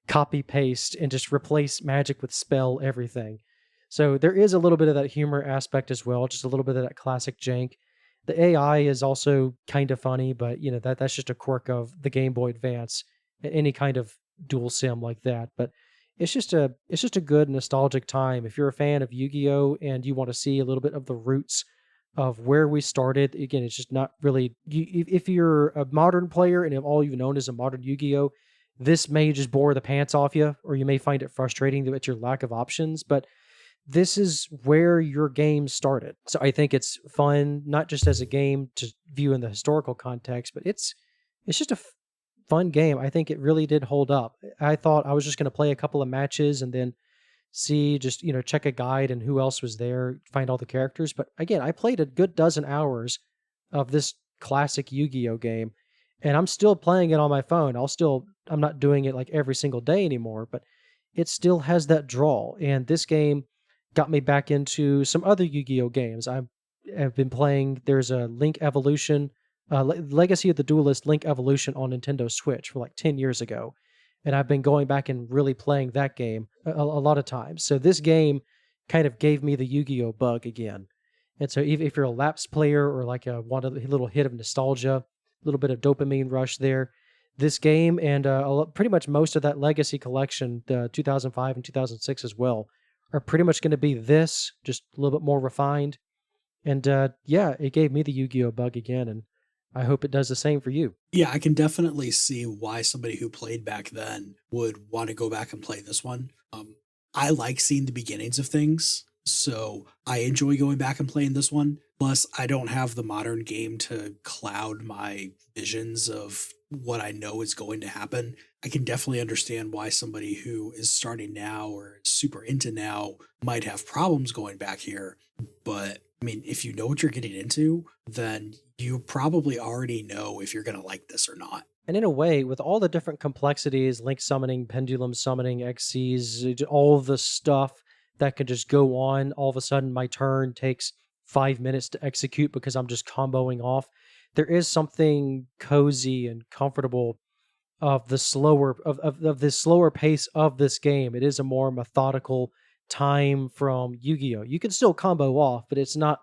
copy paste, and just replace magic with spell everything. So there is a little bit of that humor aspect as well, just a little bit of that classic jank. The AI is also kind of funny, but that's just a quirk of the Game Boy Advance. Any kind of dual sim like that. But it's just a good nostalgic time. If you're a fan of Yu-Gi-Oh! And you want to see a little bit of the roots of where we started, again, it's just not really... If you're a modern player and if all you've known is a modern Yu-Gi-Oh!, this may just bore the pants off you, or you may find it frustrating at your lack of options, but this is where your game started. So I think it's fun, not just as a game to view in the historical context, but it's just a fun game. I think it really did hold up. I thought I was just going to play a couple of matches and then see, just, check a guide and who else was there, find all the characters. But again, I played a good dozen hours of this classic Yu-Gi-Oh game, and I'm still playing it on my phone. I'm not doing it like every single day anymore, but it still has that draw. And this game got me back into some other Yu-Gi-Oh games. I've been playing, there's a Link Evolution, Legacy of the Duelist Link Evolution on Nintendo Switch for like 10 years ago. And I've been going back and really playing that game a lot of times. So this game kind of gave me the Yu-Gi-Oh bug again. And so if you're a lapsed player or like want a little hit of nostalgia, a little bit of dopamine rush there, this game and pretty much most of that Legacy collection, the 2005 and 2006 as well, are pretty much going to be this, just a little bit more refined. And yeah, it gave me the Yu-Gi-Oh bug again, and I hope it does the same for you. Yeah, I can definitely see why somebody who played back then would want to go back and play this one. I like seeing the beginnings of things, so I enjoy going back and playing this one. Plus, I don't have the modern game to cloud my visions of what I know is going to happen. I can definitely understand why somebody who is starting now or is super into now might have problems going back here. But I mean, if you know what you're getting into, then you probably already know if you're going to like this or not. And in a way, with all the different complexities, link summoning, pendulum summoning, XCs, all the stuff that can just go on, all of a sudden my turn takes 5 minutes to execute because I'm just comboing off. There is something cozy and comfortable of the slower of the slower pace of this game. It is a more methodical time from Yu-Gi-Oh. You can still combo off, but it's not,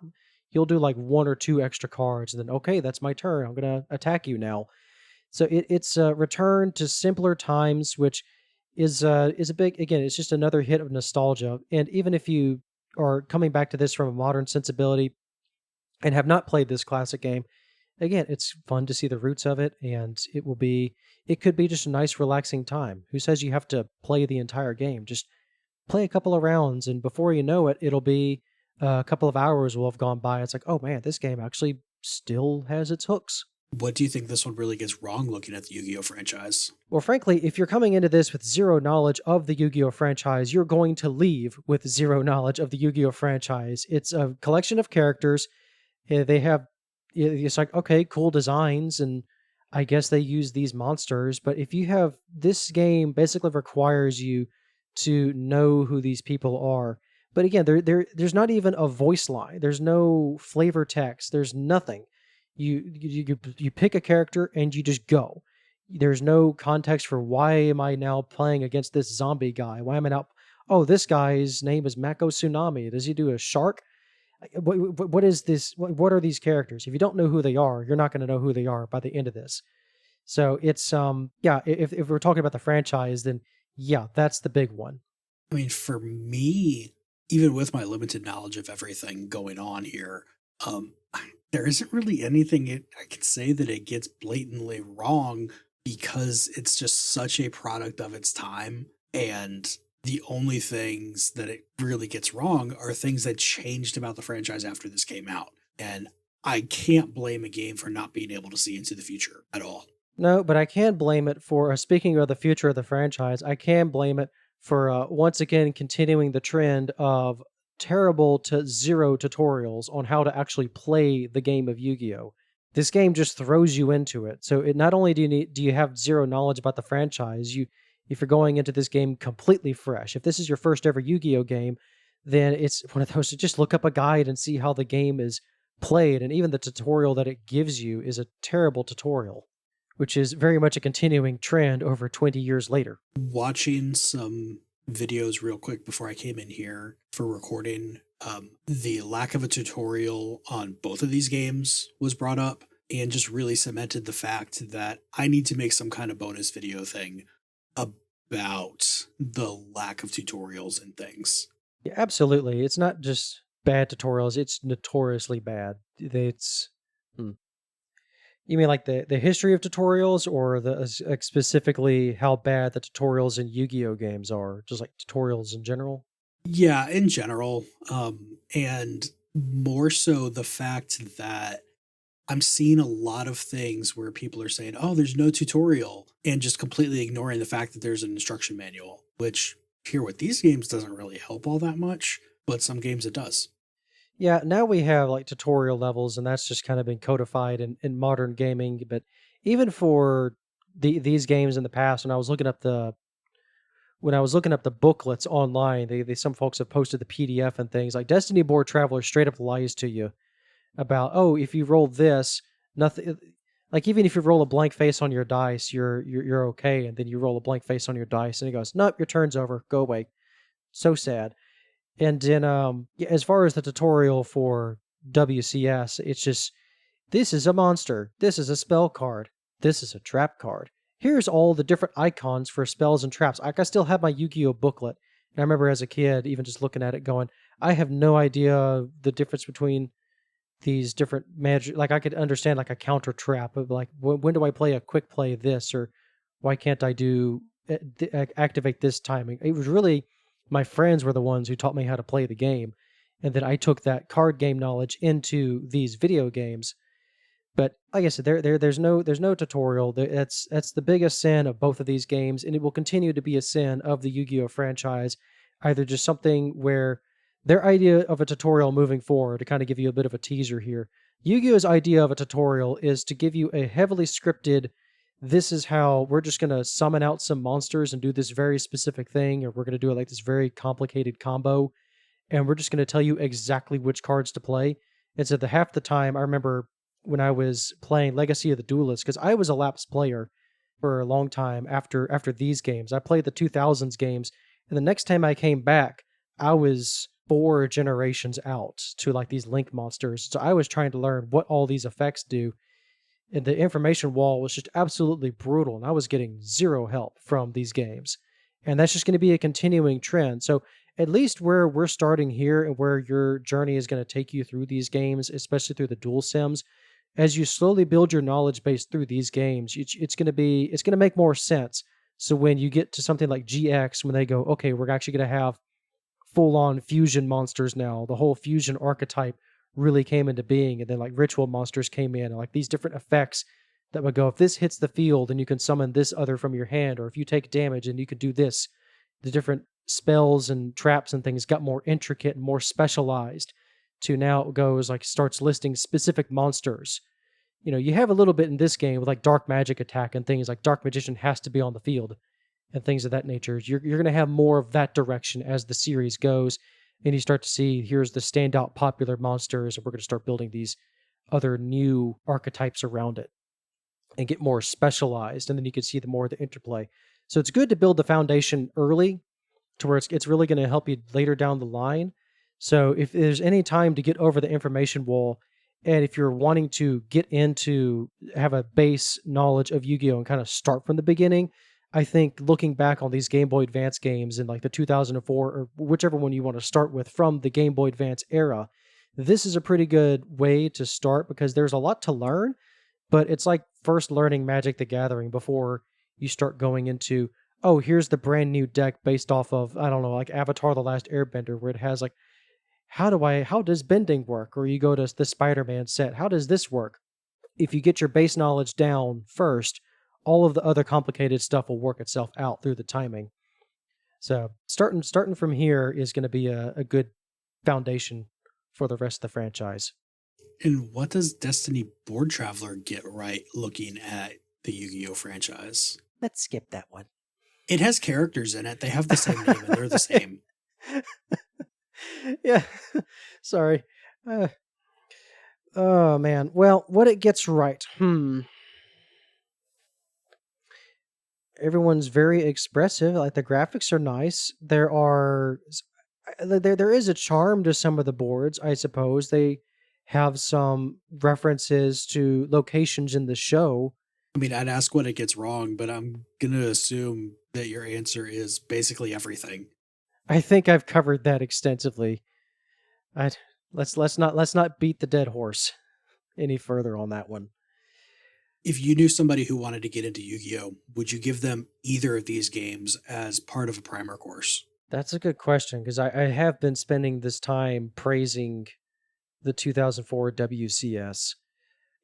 you'll do like one or two extra cards and then, okay, that's my turn, I'm gonna attack you now. So it's a return to simpler times, which is a big, again, it's just another hit of nostalgia. And even if you are coming back to this from a modern sensibility and have not played this classic game, again, it's fun to see the roots of it, and it could be just a nice relaxing time. Who says you have to play the entire game? Just play a couple of rounds, and before you know it, it'll be a couple of hours will have gone by. It's like, oh man, this game actually still has its hooks. What do you think this one really gets wrong looking at the Yu-Gi-Oh franchise? Well, frankly, if you're coming into this with zero knowledge of the Yu-Gi-Oh franchise, you're going to leave with zero knowledge of the Yu-Gi-Oh franchise. It's a collection of characters. They have, it's like, okay, cool designs, and I guess they use these monsters. But if you have, this game basically requires you to know who these people are. But again, there's not even a voice line. There's no flavor text. There's nothing. You pick a character and you just go. There's no context for why am I now playing against this zombie guy? Why am I now? Oh, this guy's name is Mako Tsunami. Does he do a shark? What is this? What are these characters? If you don't know who they are, you're not going to know who they are by the end of this. So it's yeah. If we're talking about the franchise, then yeah, that's the big one. I mean, for me, even with my limited knowledge of everything going on here, there isn't really anything I could say that it gets blatantly wrong, because it's just such a product of its time. And the only things that it really gets wrong are things that changed about the franchise after this came out. And I can't blame a game for not being able to see into the future at all. No, but I can blame it for, speaking of the future of the franchise, I can blame it for once again continuing the trend of terrible to zero tutorials on how to actually play the game of Yu-Gi-Oh. This game just throws you into it. So it not only do you have zero knowledge about the franchise, if you're going into this game completely fresh, if this is your first ever Yu-Gi-Oh game, then it's one of those to just look up a guide and see how the game is played. And even the tutorial that it gives you is a terrible tutorial, which is very much a continuing trend over 20 years later. Watching some videos real quick before I came in here for recording, the lack of a tutorial on both of these games was brought up, and just really cemented the fact that I need to make some kind of bonus video thing about the lack of tutorials and things. Yeah, absolutely. It's not just bad tutorials, it's notoriously bad. It's You mean like the history of tutorials, or specifically how bad the tutorials in Yu-Gi-Oh games are? Just like tutorials in general? Yeah, in general. And more so the fact that I'm seeing a lot of things where people are saying, oh, there's no tutorial, and just completely ignoring the fact that there's an instruction manual, which here with these games doesn't really help all that much, but some games it does. Yeah, now we have like tutorial levels, and that's just kind of been codified in modern gaming. But even for these games in the past, when I was looking up the booklets online, they some folks have posted the PDF and things like Destiny Board Traveler straight up lies to you about, oh, if you roll this, nothing. Like even if you roll a blank face on your dice, you're okay, and then you roll a blank face on your dice, and it goes, nope, your turn's over, go away. So sad. And then, yeah, as far as the tutorial for WCS, it's just this is a monster, this is a spell card, this is a trap card. Here's all the different icons for spells and traps. Like I still have my Yu-Gi-Oh booklet, and I remember as a kid even just looking at it, going, I have no idea the difference between these different magic. Like I could understand like a counter trap of like when do I play a quick play this, or why can't I do activate this timing. It was really my friends were the ones who taught me how to play the game, and then I took that card game knowledge into these video games. But like I said, there's no tutorial. That's the biggest sin of both of these games, and it will continue to be a sin of the Yu-Gi-Oh franchise. Either just something where their idea of a tutorial moving forward, to kind of give you a bit of a teaser here, Yu-Gi-Oh's idea of a tutorial is to give you a heavily scripted, this is how we're just going to summon out some monsters and do this very specific thing, or we're going to do it like this very complicated combo, and we're just going to tell you exactly which cards to play. And so the half the time, I remember when I was playing Legacy of the Duelist, because I was a lapsed player for a long time after these games. I played the 2000s games, and the next time I came back, I was 4 generations out to like these link monsters. So I was trying to learn what all these effects do, and the information wall was just absolutely brutal, and I was getting zero help from these games. And that's just going to be a continuing trend. So at least where we're starting here and where your journey is going to take you through these games, especially through the dual sims, as you slowly build your knowledge base through these games, it's going to make more sense. So when you get to something like GX, when they go, okay, we're actually going to have full-on fusion monsters now, the whole fusion archetype really came into being, and then like ritual monsters came in, and like these different effects that would go, if this hits the field, and you can summon this other from your hand, or if you take damage and you could do this. The different spells and traps and things got more intricate and more specialized, to now it goes like starts listing specific monsters. You know, you have a little bit in this game with like dark magic attack and things like dark magician has to be on the field and things of that nature. You're going to have more of that direction as the series goes, and you start to see here's the standout popular monsters, and we're going to start building these other new archetypes around it and get more specialized, and then you can see the more of the interplay. So it's good to build the foundation early to where it's really going to help you later down the line. So if there's any time to get over the information wall, and if you're wanting to get into have a base knowledge of Yu-Gi-Oh and kind of start from the beginning, I think looking back on these Game Boy Advance games in like the 2004 or whichever one you want to start with from the Game Boy Advance era, this is a pretty good way to start because there's a lot to learn, but it's like first learning Magic the Gathering before you start going into, oh, here's the brand new deck based off of, I don't know, like Avatar The Last Airbender, where it has like, how does bending work? Or you go to the Spider-Man set, how does this work? If you get your base knowledge down first, all of the other complicated stuff will work itself out through the timing. So starting from here is going to be a good foundation for the rest of the franchise. And what does Destiny Board Traveler get right looking at the Yu-Gi-Oh franchise? Let's skip that one. It has characters in it. They have the same name and they're the same. Yeah. Sorry. Oh, man. Well, what it gets right. Everyone's very expressive. Like the graphics are nice. There is a charm to some of the boards, I suppose. They have some references to locations in the show. I mean, I'd ask what it gets wrong, but I'm going to assume that your answer is basically everything. I think I've covered that extensively. Let's not beat the dead horse any further on that one. If you knew somebody who wanted to get into Yu-Gi-Oh, would you give them either of these games as part of a primer course? That's a good question, because I have been spending this time praising the 2004 WCS.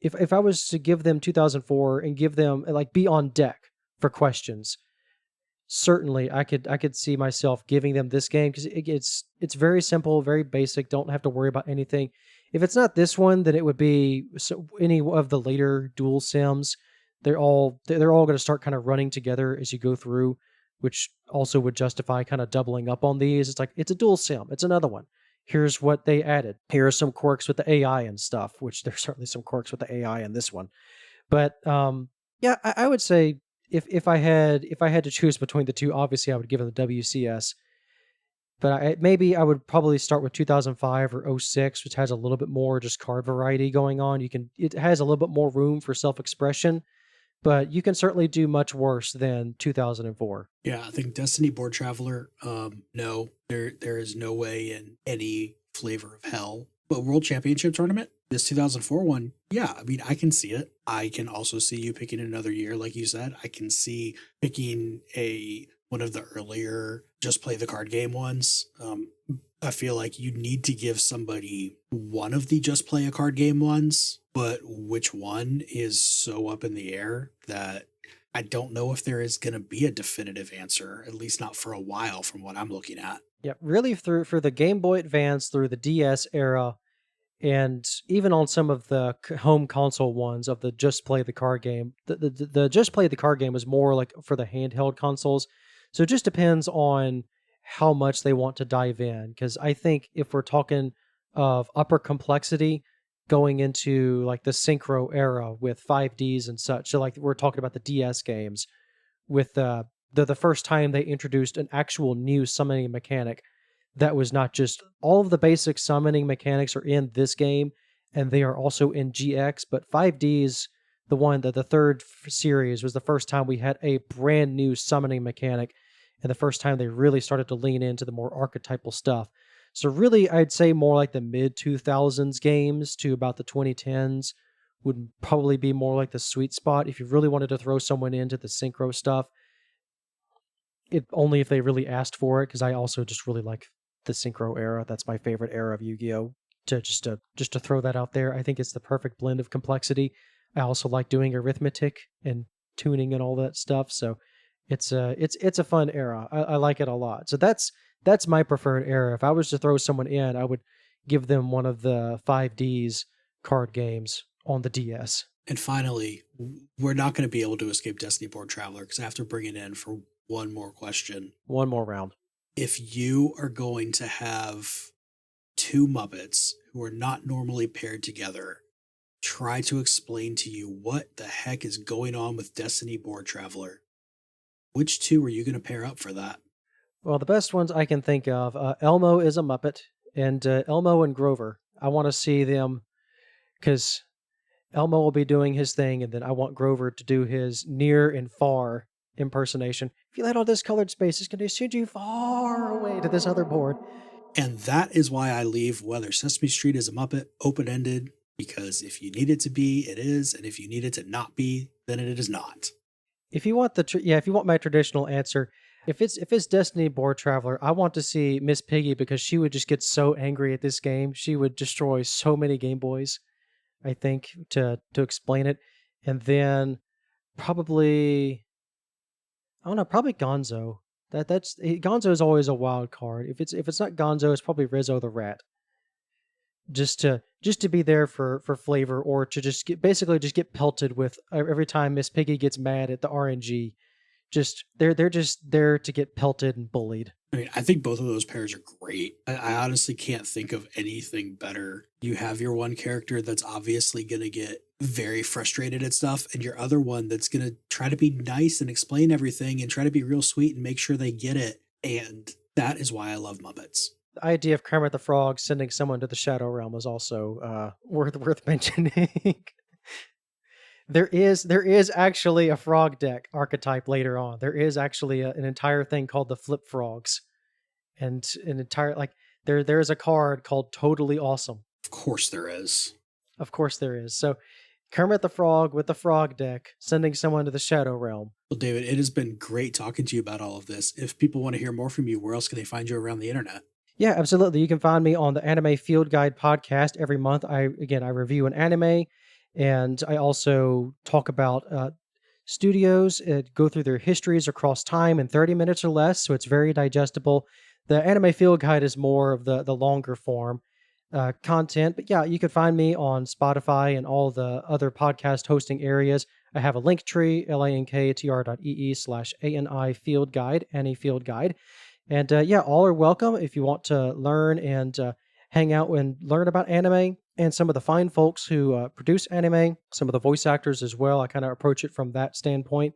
If I was to give them 2004 and give them, like, be on deck for questions, certainly I could see myself giving them this game because it's very simple, very basic. Don't have to worry about anything. If it's not this one, then it would be any of the later dual sims. They're all going to start kind of running together as you go through, which also would justify kind of doubling up on these. It's like it's a dual sim. It's another one. Here's what they added. Here are some quirks with the AI and stuff, which there's certainly some quirks with the AI in this one. But yeah, I would say if I had to choose between the two, obviously I would give it the WCS. But maybe I would probably start with 2005 or '06, which has a little bit more just card variety going on. It has a little bit more room for self-expression, but you can certainly do much worse than 2004. Yeah, I think Destiny Board Traveler, no, there is no way in any flavor of hell. But World Championship Tournament, this 2004 one, yeah, I mean, I can see it. I can also see you picking another year, like you said. I can see picking one of the earlier just play the card game ones. I feel like you need to give somebody one of the just play a card game ones, but which one is so up in the air that I don't know if there is going to be a definitive answer, at least not for a while from what I'm looking at. Yeah, really for the Game Boy Advance through the DS era, and even on some of the home console ones of the just play the card game, the just play the card game was more like for the handheld consoles. So it just depends on how much they want to dive in. Because I think if we're talking of upper complexity going into like the synchro era with 5Ds and such, so like we're talking about the DS games with the first time they introduced an actual new summoning mechanic that was not just all of the basic summoning mechanics are in this game and they are also in GX, but 5Ds, the third series was the first time we had a brand new summoning mechanic and the first time they really started to lean into the more archetypal stuff. So really, I'd say more like the mid-2000s games to about the 2010s would probably be more like the sweet spot if you really wanted to throw someone into the synchro stuff. Only if they really asked for it, because I also just really like the synchro era. That's my favorite era of Yu-Gi-Oh! Just to throw that out there, I think it's the perfect blend of complexity. I also like doing arithmetic and tuning and all that stuff. So it's a fun era. I like it a lot. So that's my preferred era. If I was to throw someone in, I would give them one of the 5Ds card games on the DS. And finally, we're not going to be able to escape Destiny Board Traveler because I have to bring it in for one more question. One more round. If you are going to have two Muppets who are not normally paired together try to explain to you what the heck is going on with Destiny Board Traveler, which two are you going to pair up for that? Well, the best ones I can think of, Elmo is a Muppet, and Elmo and Grover. I want to see them, because Elmo will be doing his thing, and then I want Grover to do his near and far impersonation. If you let all this colored space, it's going to send you far away to this other board. And that is why I leave whether Sesame Street is a Muppet open-ended, because if you need it to be, it is, and if you need it to not be, then it is not. If you want if you want my traditional answer, if it's Destiny Board Traveler, I want to see Miss Piggy because she would just get so angry at this game. She would destroy so many Game Boys, I think, to explain it. And then probably, I don't know, probably Gonzo. Gonzo is always a wild card. If it's not Gonzo, it's probably Rizzo the Rat. Just to be there for flavor, or to just get pelted with every time Miss Piggy gets mad at the RNG. They're just there to get pelted and bullied. I mean, I think both of those pairs are great. I honestly can't think of anything better. You have your one character that's obviously going to get very frustrated at stuff, and your other one that's going to try to be nice and explain everything and try to be real sweet and make sure they get it. And that is why I love Muppets. The idea of Kermit the Frog sending someone to the Shadow Realm was also worth mentioning. There is actually a frog deck archetype later on. There is actually an entire thing called the Flip Frogs, and an entire there is a card called Totally Awesome. Of course there is. Of course there is. So Kermit the Frog with the frog deck sending someone to the Shadow Realm. Well, David, it has been great talking to you about all of this. If people want to hear more from you, where else can they find you around the internet? Yeah, absolutely. You can find me on the Anime Field Guide podcast every month. I review an anime, and I also talk about studios go through their histories across time in 30 minutes or less, so it's very digestible. The Anime Field Guide is more of the longer form content. But yeah, you can find me on Spotify and all the other podcast hosting areas. I have a link tree, linktr.ee/ANI Field Guide, ANI Field Guide. And yeah, all are welcome if you want to learn and hang out and learn about anime and some of the fine folks who produce anime, some of the voice actors as well. I kind of approach it from that standpoint.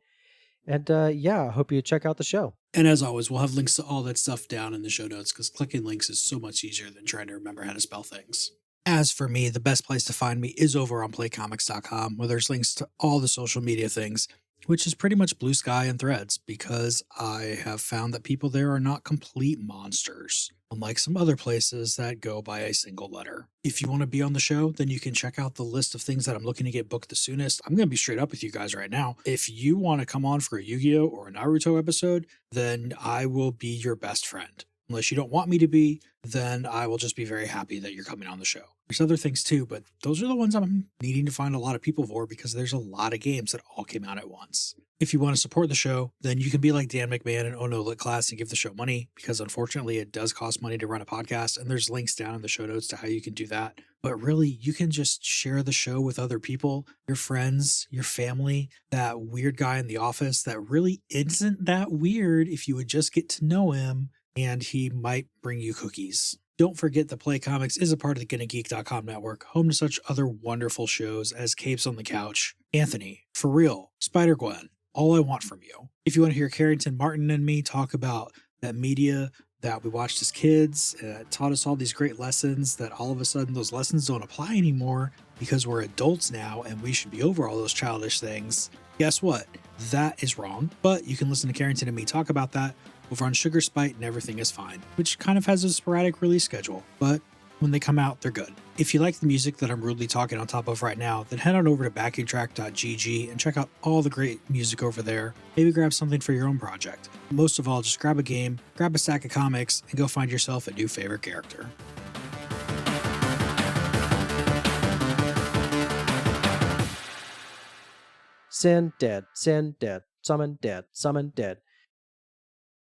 And yeah, I hope you check out the show. And as always, we'll have links to all that stuff down in the show notes because clicking links is so much easier than trying to remember how to spell things. As for me, the best place to find me is over on playcomics.com, where there's links to all the social media things, which is pretty much Blue Sky and Threads, because I have found that people there are not complete monsters, unlike some other places that go by a single letter. If you want to be on the show, then you can check out the list of things that I'm looking to get booked the soonest. I'm going to be straight up with you guys right now. If you want to come on for a Yu-Gi-Oh! Or a Naruto episode, then I will be your best friend. Unless you don't want me to be, then I will just be very happy that you're coming on the show. There's other things too, but those are the ones I'm needing to find a lot of people for because there's a lot of games that all came out at once. If you want to support the show, then you can be like Dan McMahon and Ono Lit Class and give the show money, because unfortunately it does cost money to run a podcast, and there's links down in the show notes to how you can do that. But really, you can just share the show with other people, your friends, your family, that weird guy in the office that really isn't that weird if you would just get to know him, and he might bring you cookies. Don't forget that Play Comics is a part of the GonnaGeek.com network, home to such other wonderful shows as Capes on the Couch, Anthony, For Real, Spider-Gwen, All I Want From You. If you want to hear Carrington Martin and me talk about that media that we watched as kids, taught us all these great lessons that all of a sudden those lessons don't apply anymore because we're adults now and we should be over all those childish things, guess what? That is wrong. But you can listen to Carrington and me talk about that over on Sugar Spite and Everything Is Fine, which kind of has a sporadic release schedule, but when they come out, they're good. If you like the music that I'm rudely talking on top of right now, then head on over to backingtrack.gg and check out all the great music over there. Maybe grab something for your own project. Most of all, just grab a game, grab a stack of comics, and go find yourself a new favorite character. Sin dead, summon dead, summon dead.